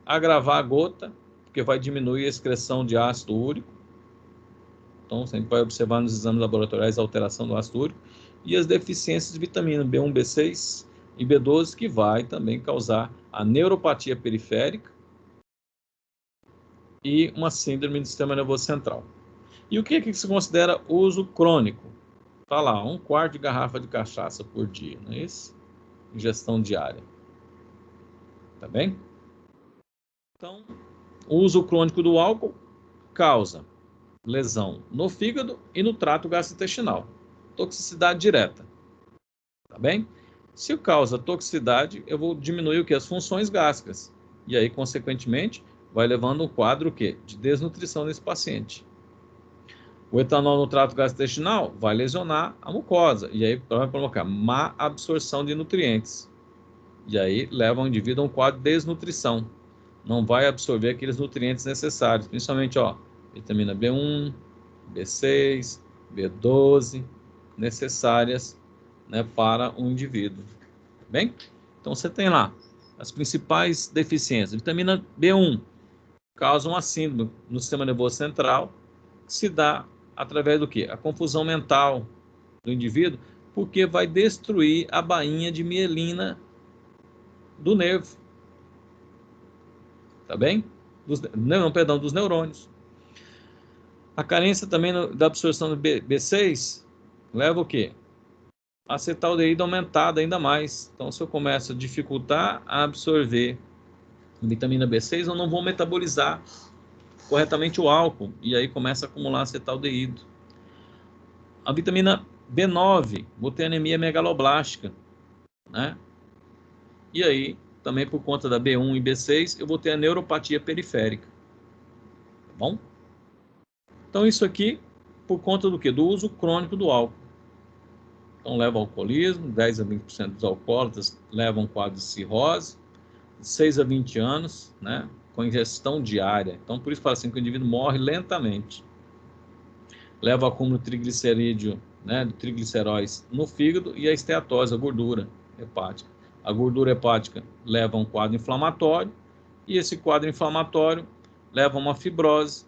agravar a gota, porque vai diminuir a excreção de ácido úrico. Então, a gente vai observar nos exames laboratoriais a alteração do ácido úrico e as deficiências de vitamina B1, B6 e B12, que vai também causar a neuropatia periférica e uma síndrome do sistema nervoso central. E o que se considera uso crônico? Tá lá, 1/4 de garrafa de cachaça por dia, não é isso? Ingestão diária. Tá bem? Então, o uso crônico do álcool causa lesão no fígado e no trato gastrointestinal. Toxicidade direta. Tá bem? Se causa toxicidade, eu vou diminuir o que? As funções gástricas. E aí, consequentemente, vai levando um quadro o quê? De desnutrição desse paciente. O etanol no trato gastrointestinal vai lesionar a mucosa. E aí vai provocar má absorção de nutrientes. E aí leva o indivíduo a um quadro de desnutrição. Não vai absorver aqueles nutrientes necessários, principalmente, vitamina B1, B6, B12, necessárias, né, para o indivíduo. Bem? Então você tem lá as principais deficiências. Vitamina B1 causa uma síndrome no sistema nervoso central, que se dá através do quê? A confusão mental do indivíduo, porque vai destruir a bainha de mielina do nervo. Tá bem? dos neurônios. A carência também da absorção do B6 leva o quê? Acetaldeído aumentada ainda mais. Então, se eu começo a dificultar a absorver a vitamina B6, eu não vou metabolizar corretamente o álcool, e aí começa a acumular acetaldeído. A vitamina B9, vou ter anemia megaloblástica, né? E aí, também por conta da B1 e B6, eu vou ter a neuropatia periférica. Tá bom? Então, isso aqui, por conta do quê? Do uso crônico do álcool. Então, leva ao alcoolismo, 10 a 20% dos alcoólatras levam quadro de cirrose, 6 a 20 anos, né? Com ingestão diária. Então, por isso fala assim que o indivíduo morre lentamente. Leva ao acúmulo de triglicerídeo, né, de trigliceróis no fígado e a esteatose, a gordura hepática. A gordura hepática leva a um quadro inflamatório e esse quadro inflamatório leva a uma fibrose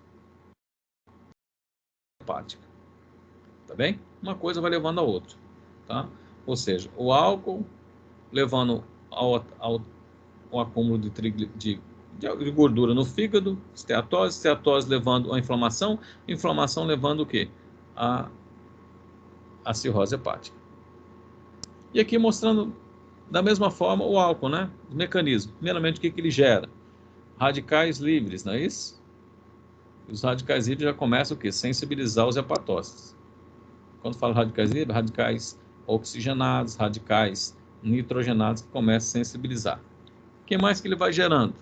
hepática. Tá bem? Uma coisa vai levando a outra, tá? Ou seja, o álcool levando ao acúmulo de gordura no fígado, esteatose levando a inflamação levando o quê? A cirrose hepática. E aqui mostrando da mesma forma o álcool, né? O mecanismo. Primeiramente, o que ele gera? Radicais livres, não é isso? Os radicais livres já começam o quê? Sensibilizar os hepatócitos. Quando falo radicais livres, radicais oxigenados, radicais nitrogenados que começam a sensibilizar. O que mais que ele vai gerando?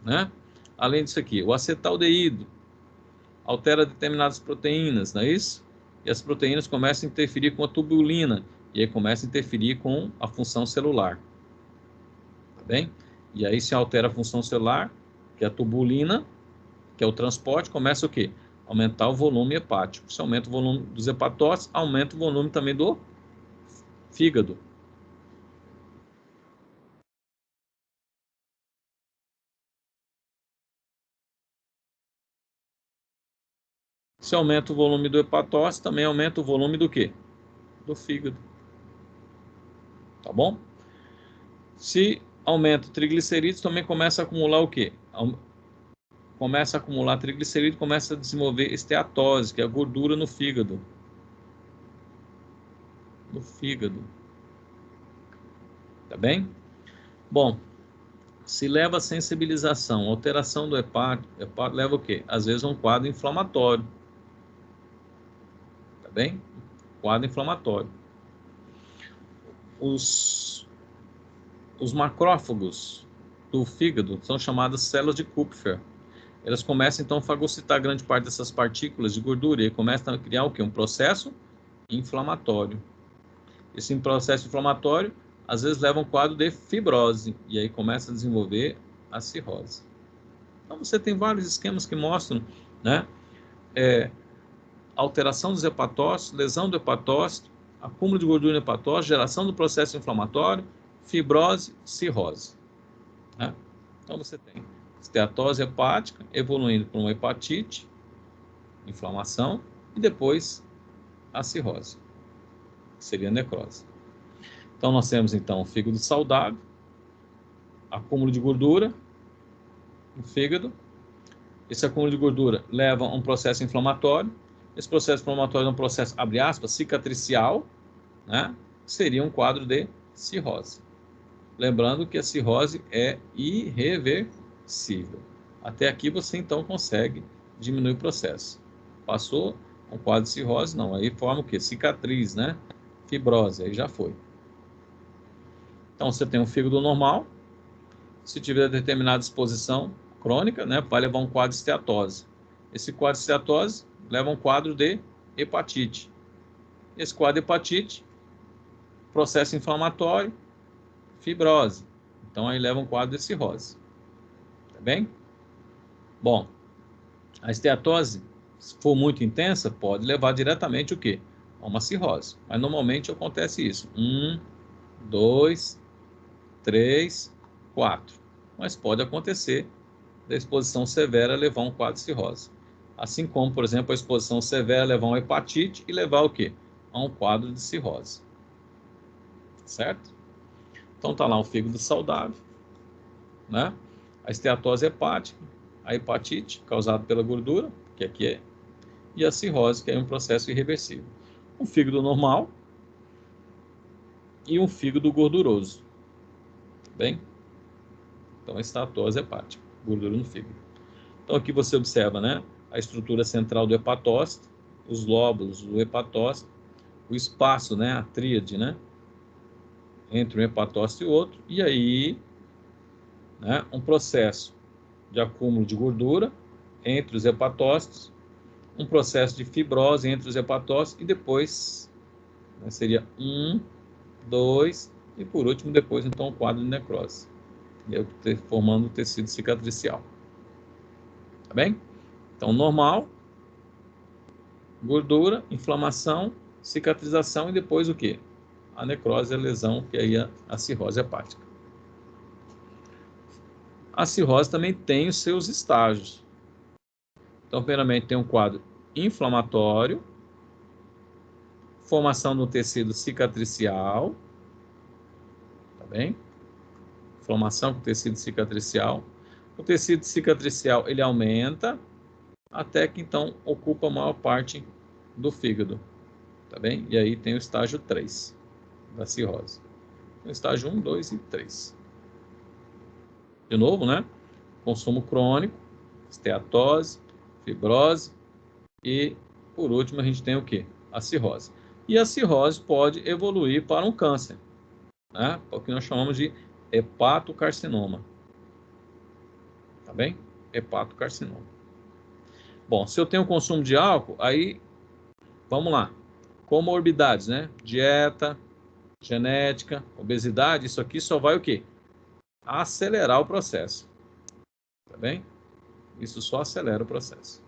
Né? Além disso aqui, o acetaldeído altera determinadas proteínas, não é isso? E as proteínas começam a interferir com a tubulina, e aí começa a interferir com a função celular. Tá bem? E aí se altera a função celular, que é a tubulina, que é o transporte, começa o quê? Aumentar o volume hepático. Se aumenta o volume dos hepatócitos, aumenta o volume também do fígado. Se aumenta o volume do hepatócito, também aumenta o volume do quê? Do fígado. Tá bom? Se aumenta o triglicerídeos, também começa a acumular o quê? Começa a acumular triglicerídeos, começa a desenvolver esteatose, que é a gordura no fígado. No fígado. Tá bem? Bom, se leva a sensibilização, alteração do hepático leva o quê? Às vezes a um quadro inflamatório. Tá bem? Quadro inflamatório. Os macrófagos do fígado são chamadas células de Kupfer. Elas começam então a fagocitar grande parte dessas partículas de gordura e começam a criar o quê? Um processo inflamatório. Esse processo inflamatório às vezes leva a um quadro de fibrose e aí começa a desenvolver a cirrose. Então você tem vários esquemas que mostram, né? Alteração dos hepatócitos, lesão do hepatócito, acúmulo de gordura no hepatócito, geração do processo inflamatório, fibrose, cirrose. Né? Então você tem esteatose hepática evoluindo para uma hepatite, inflamação, e depois a cirrose, que seria a necrose. Então nós temos então o fígado saudável, acúmulo de gordura no fígado. Esse acúmulo de gordura leva a um processo inflamatório. Esse processo inflamatório é um processo, abre aspas, cicatricial, né? Seria um quadro de cirrose. Lembrando que a cirrose é irreversível. Até aqui você então consegue diminuir o processo. Passou um quadro de cirrose, não. Aí forma o quê? Cicatriz, né? Fibrose, aí já foi. Então você tem um fígado normal. Se tiver determinada exposição crônica, né, vai levar um quadro de esteatose. Esse quadro de esteatose leva a um quadro de hepatite. Esse quadro de hepatite, processo inflamatório, fibrose. Então aí leva um quadro de cirrose. Tá bem? Bom, a esteatose, se for muito intensa, pode levar diretamente o quê? A uma cirrose. Mas normalmente acontece isso. 1, 2, 3, 4. Mas pode acontecer da exposição severa levar a um quadro de cirrose. Assim como, por exemplo, a exposição severa levar a uma hepatite e levar o quê? A um quadro de cirrose. Certo? Então tá lá o fígado saudável, né? A esteatose hepática, a hepatite, causada pela gordura, que aqui é, e a cirrose, que é um processo irreversível. Um fígado normal e um fígado gorduroso. Bem? Então, esteatose hepática, gordura no fígado. Então, aqui você observa, né, a estrutura central do hepatócito, os lóbulos do hepatócito, o espaço, né, a tríade, né, entre um hepatócito e outro, e aí, né, um processo de acúmulo de gordura entre os hepatócitos, um processo de fibrose entre os hepatócitos, e depois, né, seria 1, 2, e por último, depois, então, o quadro de necrose, e aí, formando o tecido cicatricial. Tá bem? Então, normal, gordura, inflamação, cicatrização, e depois o quê? A necrose, a lesão, que aí é a cirrose hepática. A cirrose também tem os seus estágios. Então, primeiramente, tem um quadro inflamatório, formação do tecido cicatricial, tá bem? Inflamação com tecido cicatricial. O tecido cicatricial, ele aumenta, até que, então, ocupa a maior parte do fígado, tá bem? E aí tem o estágio 3 da cirrose. O estágio 1, 2 e 3. De novo, né? Consumo crônico, esteatose, fibrose e, por último, a gente tem o quê? A cirrose. E a cirrose pode evoluir para um câncer, né? O que nós chamamos de hepatocarcinoma. Tá bem? Hepatocarcinoma. Bom, se eu tenho consumo de álcool, aí, vamos lá. Comorbidades, né? Dieta, genética, obesidade, isso aqui só vai o quê? Acelerar o processo. Tá bem? Isso só acelera o processo.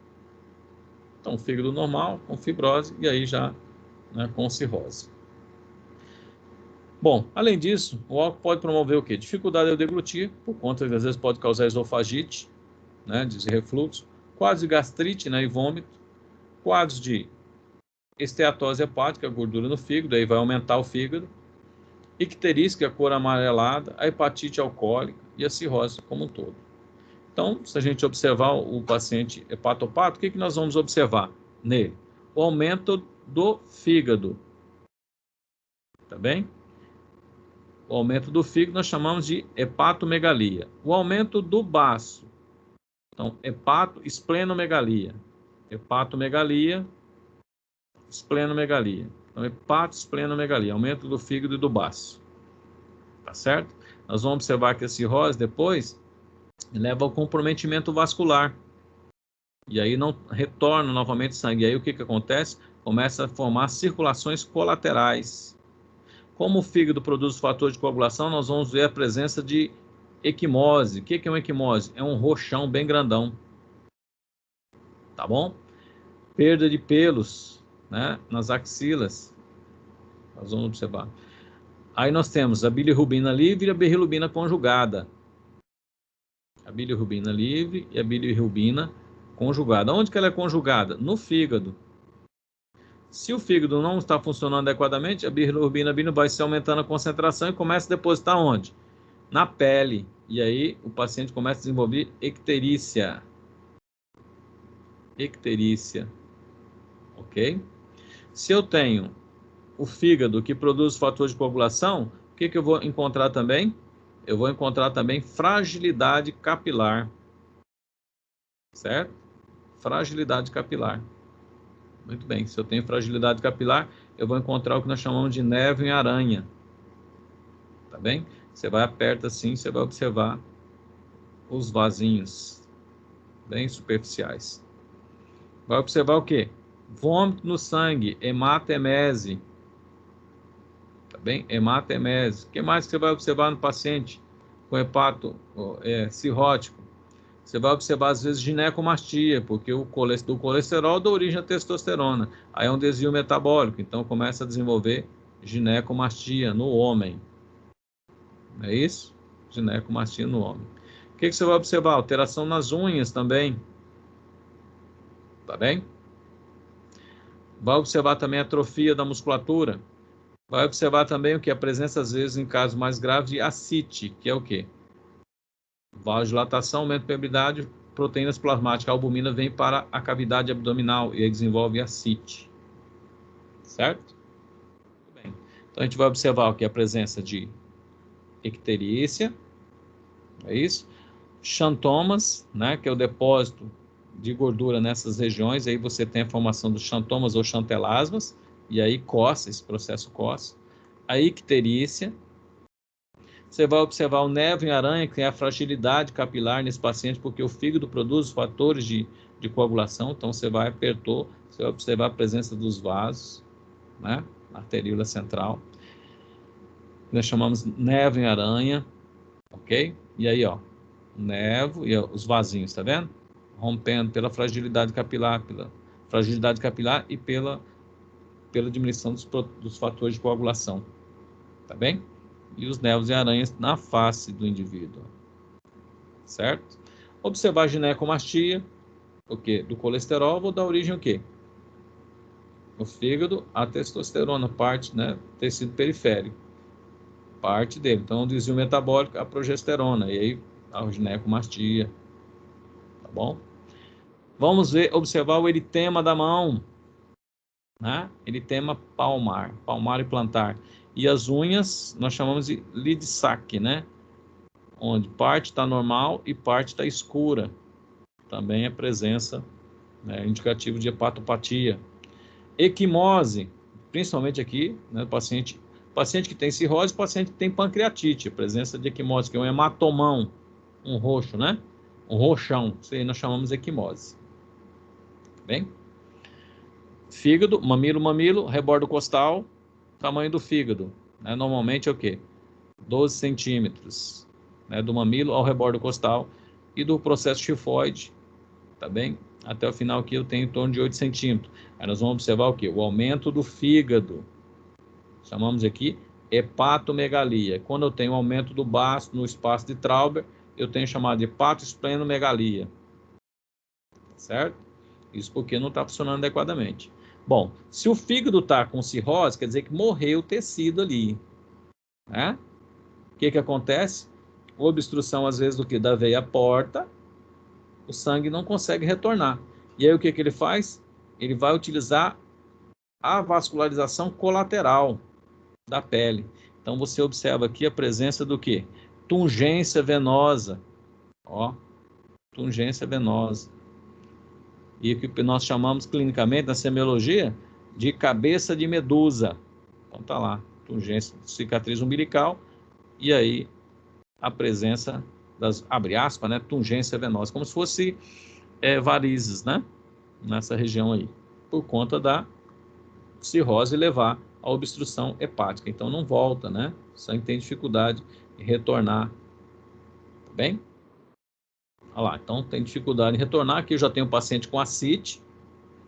Então, fígado normal, com fibrose, e aí já, né, com cirrose. Bom, além disso, o álcool pode promover o quê? Dificuldade ao deglutir, por conta que às vezes pode causar esofagite, né, de refluxo, quadros de gastrite, né, e vômito, quadros de esteatose hepática, gordura no fígado, aí vai aumentar o fígado, icterícia, que é a cor amarelada, a hepatite alcoólica e a cirrose como um todo. Então, se a gente observar o paciente hepatopato, o que nós vamos observar nele? O aumento do fígado, tá bem? O aumento do fígado nós chamamos de hepatomegalia. O aumento do baço, então, esplenomegalia. Hepatomegalia, esplenomegalia. Então, esplenomegalia, aumento do fígado e do baço. Tá certo? Nós vamos observar que a cirrose depois leva ao comprometimento vascular. E aí não retorna novamente sangue. E aí o que acontece? Começa a formar circulações colaterais. Como o fígado produz fator de coagulação, nós vamos ver a presença de equimose. O que é uma equimose? É um roxão bem grandão. Tá bom? Perda de pelos, né, nas axilas. Nós vamos observar. Aí nós temos a bilirrubina livre e a bilirrubina conjugada. A bilirrubina livre e a bilirrubina conjugada. Onde que ela é conjugada? No fígado. Se o fígado não está funcionando adequadamente, a bilirrubina vai se aumentando a concentração e começa a depositar onde? Na pele. E aí o paciente começa a desenvolver icterícia. Icterícia. Ok? Se eu tenho o fígado que produz fator de coagulação, o que eu vou encontrar também? Eu vou encontrar também fragilidade capilar. Certo? Fragilidade capilar. Muito bem, se eu tenho fragilidade capilar, eu vou encontrar o que nós chamamos de névoa em aranha. Tá bem? Você vai aperta assim, você vai observar os vasinhos bem superficiais. Vai observar o quê? Vômito no sangue, hematemese. Tá bem? Hematemese. O que mais que você vai observar no paciente com hepato cirrótico? Você vai observar, às vezes, ginecomastia, porque o colesterol dá origem à testosterona. Aí é um desvio metabólico, então começa a desenvolver ginecomastia no homem. Não é isso? Ginecomastia no homem. O que você vai observar? Alteração nas unhas também. Tá bem? Vai observar também a atrofia da musculatura. Vai observar também o que? A presença, às vezes, em casos mais graves, de ascite, que é o quê? Vasodilatação, aumento da proteínas plasmáticas, a albumina vem para a cavidade abdominal e aí desenvolve ascite. Certo? Muito bem. Então, a gente vai observar aqui a presença de icterícia, é isso? Xantomas, né, que é o depósito de gordura nessas regiões, aí você tem a formação dos xantomas ou xantelasmas, e aí coça, esse processo coça. A icterícia, você vai observar o névoa em aranha, que é a fragilidade capilar nesse paciente, porque o fígado produz fatores de coagulação, então você vai apertou, você vai observar a presença dos vasos, né, na arteríola central. Nós chamamos névoa em aranha, ok? E aí, ó, névoa e os vasinhos, tá vendo? Rompendo pela fragilidade capilar e pela diminuição dos fatores de coagulação, tá bem? E os névos e aranhas na face do indivíduo, certo? Observar a ginecomastia, o quê? Do colesterol, vou dar origem ao quê? O fígado, a testosterona, parte, né, tecido periférico, parte dele. Então, o desvio metabólico, a progesterona, e aí a ginecomastia, tá bom? Vamos observar o eritema da mão, né? Eritema palmar e plantar. E as unhas, nós chamamos de Lid-Sachs, né? Onde parte está normal e parte está escura. Também é presença, né, indicativo de hepatopatia. Equimose, principalmente aqui, né, paciente que tem cirrose, paciente que tem pancreatite, presença de equimose, que é um hematomão, um roxo, né? Um roxão, isso aí nós chamamos de equimose. Bem? Fígado, mamilo, rebordo costal, tamanho do fígado, né? Normalmente é o quê? 12 centímetros, né? Do mamilo ao rebordo costal, e do processo tifoide, tá bem? Até o final aqui eu tenho em torno de 8 centímetros. Aí nós vamos observar o quê? O aumento do fígado. Chamamos aqui hepatomegalia. Quando eu tenho aumento do baço no espaço de Trauber, eu tenho chamado de hepatosplenomegalia. Certo? Isso porque não está funcionando adequadamente. Bom, se o fígado está com cirrose, quer dizer que morreu o tecido ali, né? O que acontece? Obstrução, às vezes, do que? Da veia porta, o sangue não consegue retornar. E aí o que ele faz? Ele vai utilizar a vascularização colateral da pele. Então, você observa aqui a presença do que? Tungência venosa. Ó, tungência venosa. E o que nós chamamos clinicamente, na semiologia, de cabeça de medusa. Então tá lá, tungência, cicatriz umbilical, e aí a presença das, abre aspas, né, tungência venosa, como se fosse varizes, né, nessa região aí, por conta da cirrose levar à obstrução hepática. Então não volta, né, o sangue tem dificuldade em retornar, tá bem? Olha lá, então tem dificuldade em retornar. Aqui eu já tenho um paciente com ascite,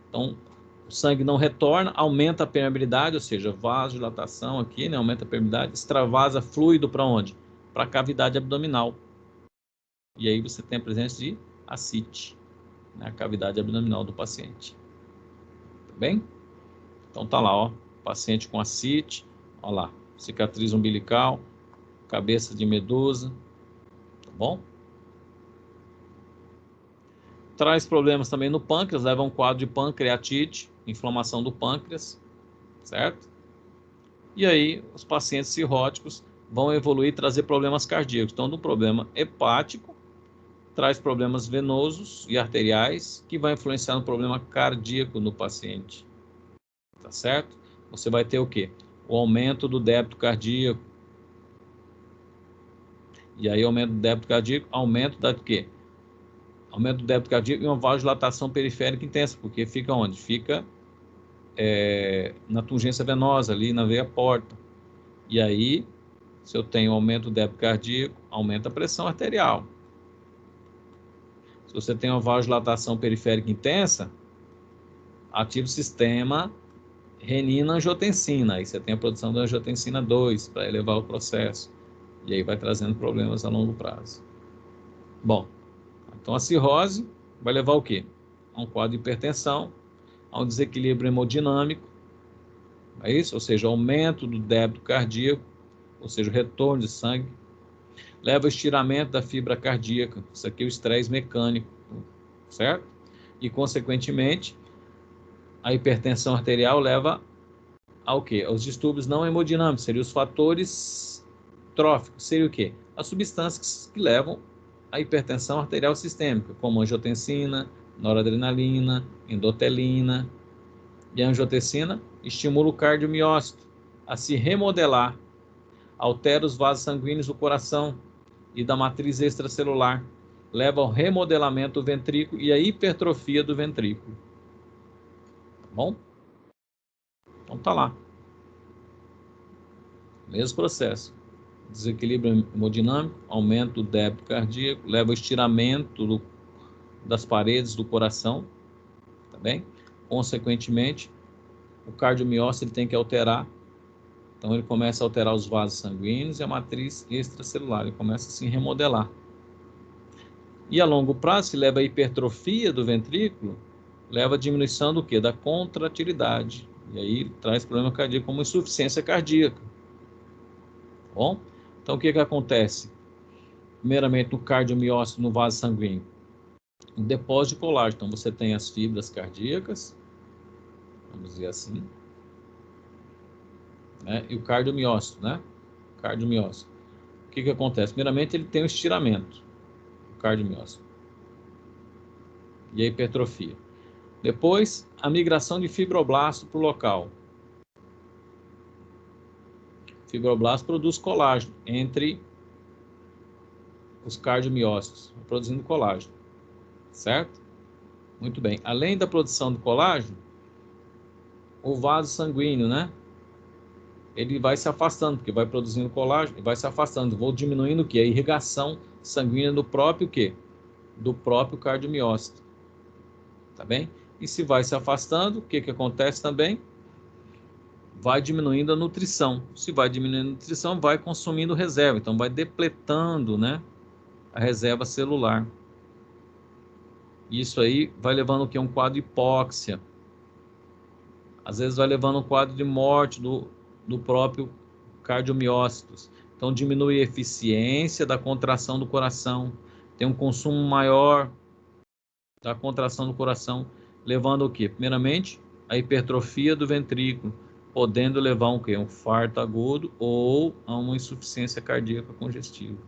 então o sangue não retorna, aumenta a permeabilidade, ou seja, vasodilatação aqui, né, aumenta a permeabilidade, extravasa fluido para onde? Para a cavidade abdominal. E aí você tem a presença de ascite, né, a cavidade abdominal do paciente. Tá bem? Então tá lá, ó, paciente com ascite, ó lá, cicatriz umbilical, cabeça de medusa, tá bom? Traz problemas também no pâncreas, leva a um quadro de pancreatite, inflamação do pâncreas, certo? E aí, os pacientes cirróticos vão evoluir e trazer problemas cardíacos. Então, do problema hepático, traz problemas venosos e arteriais, que vai influenciar no problema cardíaco no paciente. Tá certo? Você vai ter o quê? O aumento do débito cardíaco. E aí, aumento do débito cardíaco, aumento da quê? Aumento do débito cardíaco e uma vasodilatação periférica intensa, porque fica onde? Fica na tungência venosa, ali na veia porta. E aí, se eu tenho aumento do débito cardíaco, aumenta a pressão arterial. Se você tem uma vasodilatação periférica intensa, ativa o sistema renina-angiotensina. Aí você tem a produção da angiotensina 2 para elevar o processo. E aí vai trazendo problemas a longo prazo. Bom, então a cirrose vai levar o quê? A um quadro de hipertensão, a um desequilíbrio hemodinâmico, é isso? Ou seja, aumento do débito cardíaco, ou seja, o retorno de sangue, leva ao estiramento da fibra cardíaca, isso aqui é o estresse mecânico, certo? E, consequentemente, a hipertensão arterial leva ao quê? Aos distúrbios não hemodinâmicos, seriam os fatores tróficos, seria o quê? As substâncias que levam à hipertensão arterial sistêmica, como angiotensina, noradrenalina, endotelina. E a angiotensina estimula o cardiomiócito a se remodelar, altera os vasos sanguíneos do coração e da matriz extracelular, leva ao remodelamento do ventrículo e à hipertrofia do ventrículo. Tá bom? Então tá lá. Mesmo processo. Desequilíbrio hemodinâmico, aumento do débito cardíaco, leva ao estiramento das paredes do coração, tá bem? Consequentemente, o cardiomiócito ele tem que alterar, então ele começa a alterar os vasos sanguíneos e a matriz extracelular, ele começa a se remodelar. E a longo prazo, se leva à hipertrofia do ventrículo, leva à diminuição do quê? Da contratilidade. E aí traz problema cardíaco como insuficiência cardíaca. Bom? Então o que acontece? Primeiramente no cardiomiócito, no vaso sanguíneo, um depósito de colágeno. Então você tem as fibras cardíacas, vamos dizer assim, né? E o cardiomiócito, né? Cardiomiócito. O que acontece? Primeiramente ele tem o estiramento, o cardiomiócito, e a hipertrofia. Depois, a migração de fibroblasto para o local. O fibroblasto produz colágeno entre os cardiomiócitos, produzindo colágeno, certo? Muito bem. Além da produção do colágeno, o vaso sanguíneo, né? Ele vai se afastando, porque vai produzindo colágeno e vai se afastando. Vou diminuindo o quê? A irrigação sanguínea do próprio quê? Do próprio cardiomiócito. Tá bem? E se vai se afastando, o que acontece também? Vai diminuindo a nutrição. Se vai diminuindo a nutrição, vai consumindo reserva. Então, vai depletando, né, a reserva celular. Isso aí vai levando o quê? Um quadro de hipóxia. Às vezes vai levando um quadro de morte do próprio cardiomiócitos. Então, diminui a eficiência da contração do coração. Tem um consumo maior da contração do coração, levando o quê? Primeiramente, a hipertrofia do ventrículo, podendo levar um quê? Um infarto agudo ou a uma insuficiência cardíaca congestiva.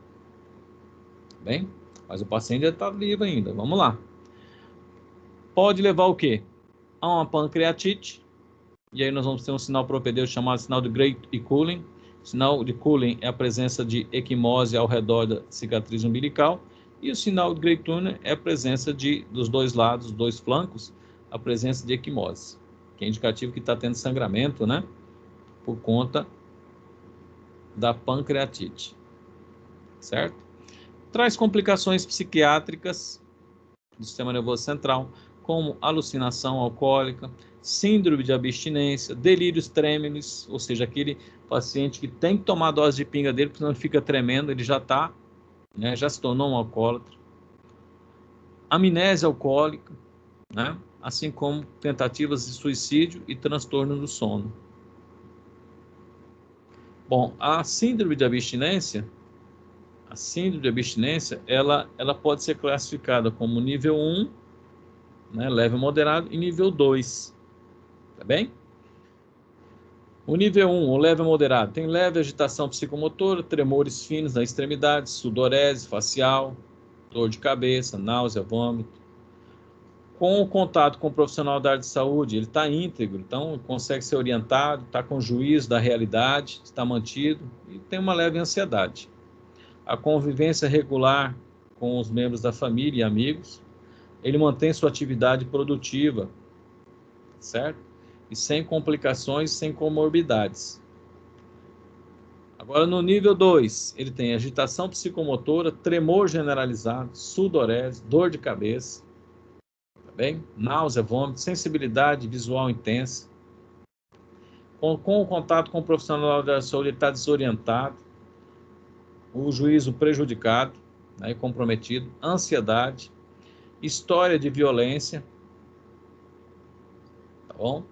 Bem? Mas o paciente já está vivo ainda. Vamos lá. Pode levar o quê? A uma pancreatite. E aí nós vamos ter um sinal propedêutico chamado sinal de Gray-Cullen. Sinal de Cullen é a presença de equimose ao redor da cicatriz umbilical. E o sinal de Gray-Cullen é a presença dos dois lados, dos dois flancos, a presença de equimose, que é indicativo que está tendo sangramento, né? Por conta da pancreatite. Certo? Traz complicações psiquiátricas do sistema nervoso central, como alucinação alcoólica, síndrome de abstinência, delírios trêmulos, ou seja, aquele paciente que tem que tomar a dose de pinga dele, porque senão ele fica tremendo, ele já está, né, já se tornou um alcoólatra. Amnésia alcoólica, né, assim como tentativas de suicídio e transtorno do sono. Bom, a síndrome de abstinência, ela pode ser classificada como nível 1, né, leve e moderado, e nível 2, tá bem? O nível 1, o leve e moderado, tem leve agitação psicomotora, tremores finos nas extremidades, sudorese facial, dor de cabeça, náusea, vômito. Com o contato com o profissional da área de saúde, ele está íntegro, então consegue ser orientado, está com juízo da realidade, está mantido e tem uma leve ansiedade. A convivência regular com os membros da família e amigos, ele mantém sua atividade produtiva, certo? E sem complicações, sem comorbidades. Agora, no nível 2, ele tem agitação psicomotora, tremor generalizado, sudorese, dor de cabeça, tá bem? Náusea, vômito, sensibilidade visual intensa. Com o contato com o profissional da saúde, ele está desorientado, o juízo prejudicado, né, comprometido, ansiedade, história de violência, tá bom?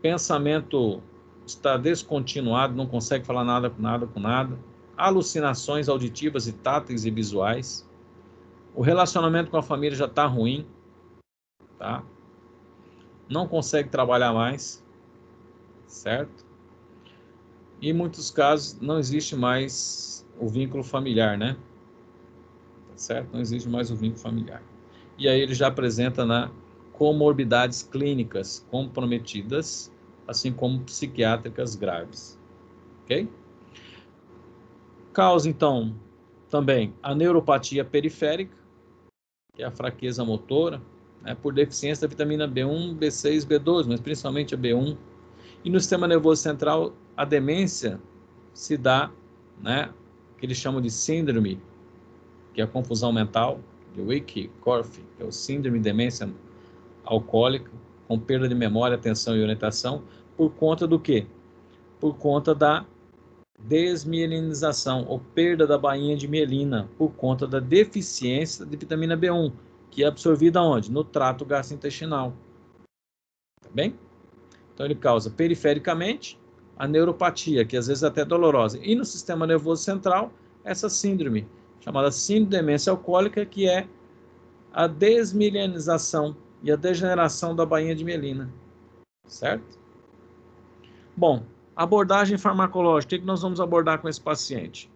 Pensamento está descontinuado, não consegue falar nada com nada, alucinações auditivas e táteis e visuais, O relacionamento com a família já está ruim, tá? Não consegue trabalhar mais, certo? E em muitos casos não existe mais o vínculo familiar, né? Tá certo? Não existe mais o vínculo familiar. E aí ele já apresenta comorbidades clínicas comprometidas, assim como psiquiátricas graves. Ok? Causa, então, também a neuropatia periférica, que é a fraqueza motora, né, por deficiência da vitamina B1, B6, B12, mas principalmente a B1. E no sistema nervoso central, a demência se dá, né, que eles chamam de síndrome, que é a confusão mental, de Wicke-Korf, que é o síndrome de demência alcoólica, com perda de memória, atenção e orientação, por conta do quê? Por conta da desmielinização, ou perda da bainha de mielina, por conta da deficiência de vitamina B1, que é absorvida onde? No trato gastrointestinal. Tá bem? Então ele causa perifericamente a neuropatia, que às vezes é até dolorosa. E no sistema nervoso central, essa síndrome, chamada síndrome de demência alcoólica, que é a desmielinização e a degeneração da bainha de mielina. Certo? Bom, abordagem farmacológica. O que nós vamos abordar com esse paciente?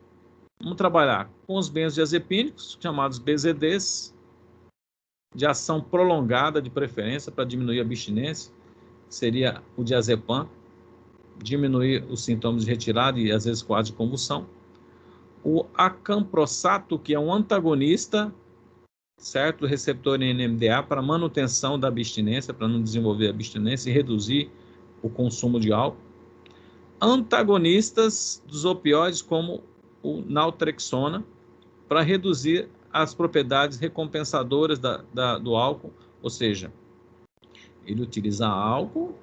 Vamos trabalhar com os benzodiazepínicos, chamados BZDs, de ação prolongada de preferência para diminuir a abstinência, seria o diazepam, diminuir os sintomas de retirada e às vezes quadro de convulsão. O acamprosato, que é um antagonista, certo, do receptor NMDA para manutenção da abstinência, para não desenvolver abstinência e reduzir o consumo de álcool. Antagonistas dos opioides, como o naltrexona, para reduzir as propriedades recompensadoras do álcool, ou seja, ele utiliza álcool,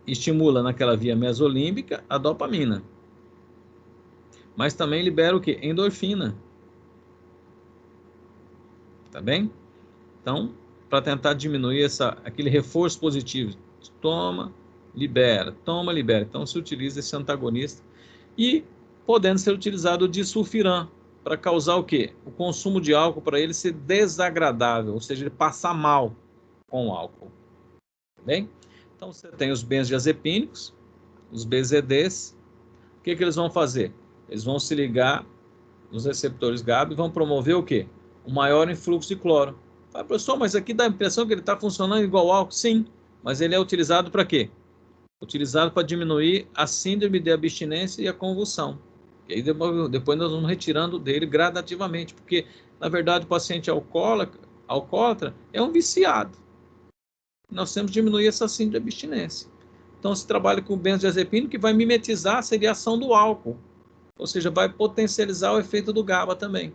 estimula naquela via mesolímbica a dopamina, mas também libera o quê? Endorfina. Tá bem? Então, para tentar diminuir aquele reforço positivo, toma, libera. Então, se utiliza esse antagonista e podendo ser utilizado o disulfiram para causar o quê? O consumo de álcool para ele ser desagradável, ou seja, ele passar mal com o álcool. Tá bem? Então, você tem os benzodiazepínicos, os BZDs. O que eles vão fazer? Eles vão se ligar nos receptores GABA e vão promover o quê? O maior influxo de cloro. Fala, professor, mas aqui dá a impressão que ele está funcionando igual ao álcool. Sim, mas ele é utilizado para quê? Utilizado para diminuir a síndrome de abstinência e a convulsão. E aí depois nós vamos retirando dele gradativamente, porque, na verdade, o paciente alcoólatra é um viciado. Nós temos que diminuir essa síndrome de abstinência. Então, se trabalha com o benzodiazepínico, que vai mimetizar a seriação do álcool. Ou seja, vai potencializar o efeito do GABA também.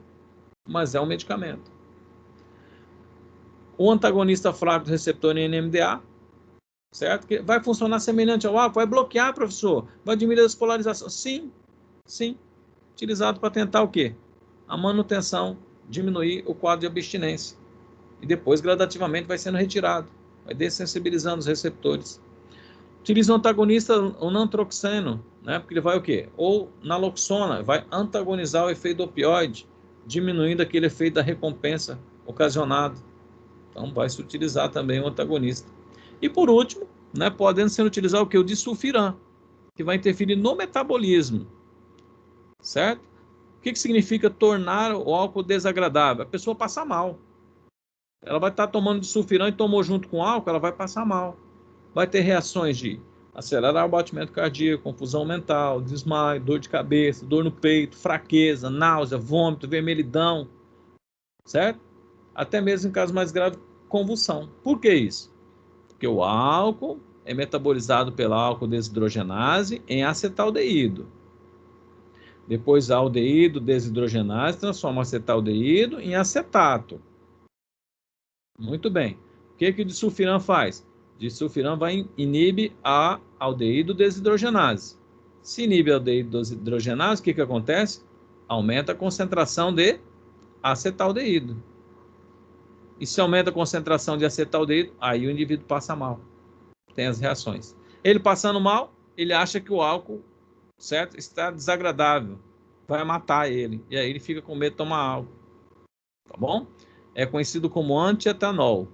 Mas é um medicamento. O antagonista fraco do receptor NMDA, certo? Que vai funcionar semelhante ao álcool, vai bloquear, professor, vai diminuir a despolarização. Sim, sim. Utilizado para tentar o quê? A manutenção, diminuir o quadro de abstinência. E depois, gradativamente, vai sendo retirado. Vai dessensibilizando os receptores. Utiliza o antagonista, o naproxeno, né? Porque ele vai o quê? Ou naloxona, vai antagonizar o efeito do opioide, diminuindo aquele efeito da recompensa ocasionado. Então, vai se utilizar também o antagonista. E por último, né, podendo ser utilizado o quê? O disulfiram, que vai interferir no metabolismo. Certo? O que significa tornar o álcool desagradável? A pessoa passa mal. Ela vai estar tomando disulfiram e tomou junto com o álcool, ela vai passar mal. Vai ter reações de acelerar o batimento cardíaco, confusão mental, desmaio, dor de cabeça, dor no peito, fraqueza, náusea, vômito, vermelhidão, certo? Até mesmo em casos mais graves, convulsão. Por que isso? Porque o álcool é metabolizado pela álcool desidrogenase em acetaldeído. Depois a aldeído desidrogenase transforma o acetaldeído em acetato. Muito bem. O que o disulfiram faz? O disulfiram inibe a aldeído desidrogenase. Se inibe a aldeído desidrogenase, o que acontece? Aumenta a concentração de acetaldeído. E se aumenta a concentração de acetaldeído, aí o indivíduo passa mal. Tem as reações. Ele passando mal, ele acha que o álcool, certo, está desagradável. vai matar ele. E aí ele fica com medo de tomar álcool. Tá bom? É conhecido como antietanol.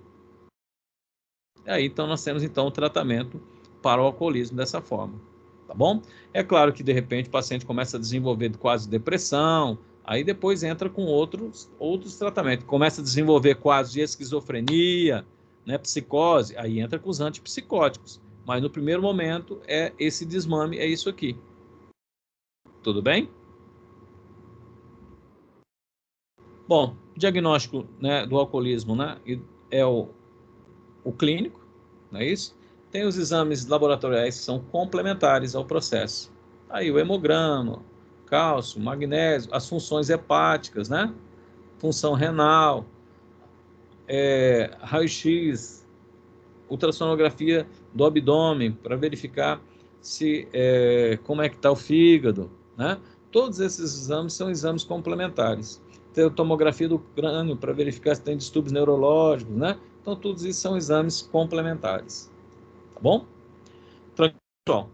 E aí, então, nós temos, então, o tratamento para o alcoolismo dessa forma. Tá bom? É claro que, de repente, o paciente começa a desenvolver quase depressão, aí depois entra com outros tratamentos. Começa a desenvolver quase de esquizofrenia, né, psicose, aí entra com os antipsicóticos. Mas, no primeiro momento, é esse desmame, é isso aqui. Tudo bem? Bom, o diagnóstico, né, do alcoolismo, né, é o clínico, não é isso? Tem os exames laboratoriais que são complementares ao processo. Aí o hemograma, cálcio, magnésio, as funções hepáticas, né? Função renal, raio-x, ultrassonografia do abdômen para verificar se como é que está o fígado, né? Todos esses exames são exames complementares. Tem a tomografia do crânio para verificar se tem distúrbios neurológicos, né? Então, todos isso são exames complementares. Tá bom? Tranquilo, pessoal?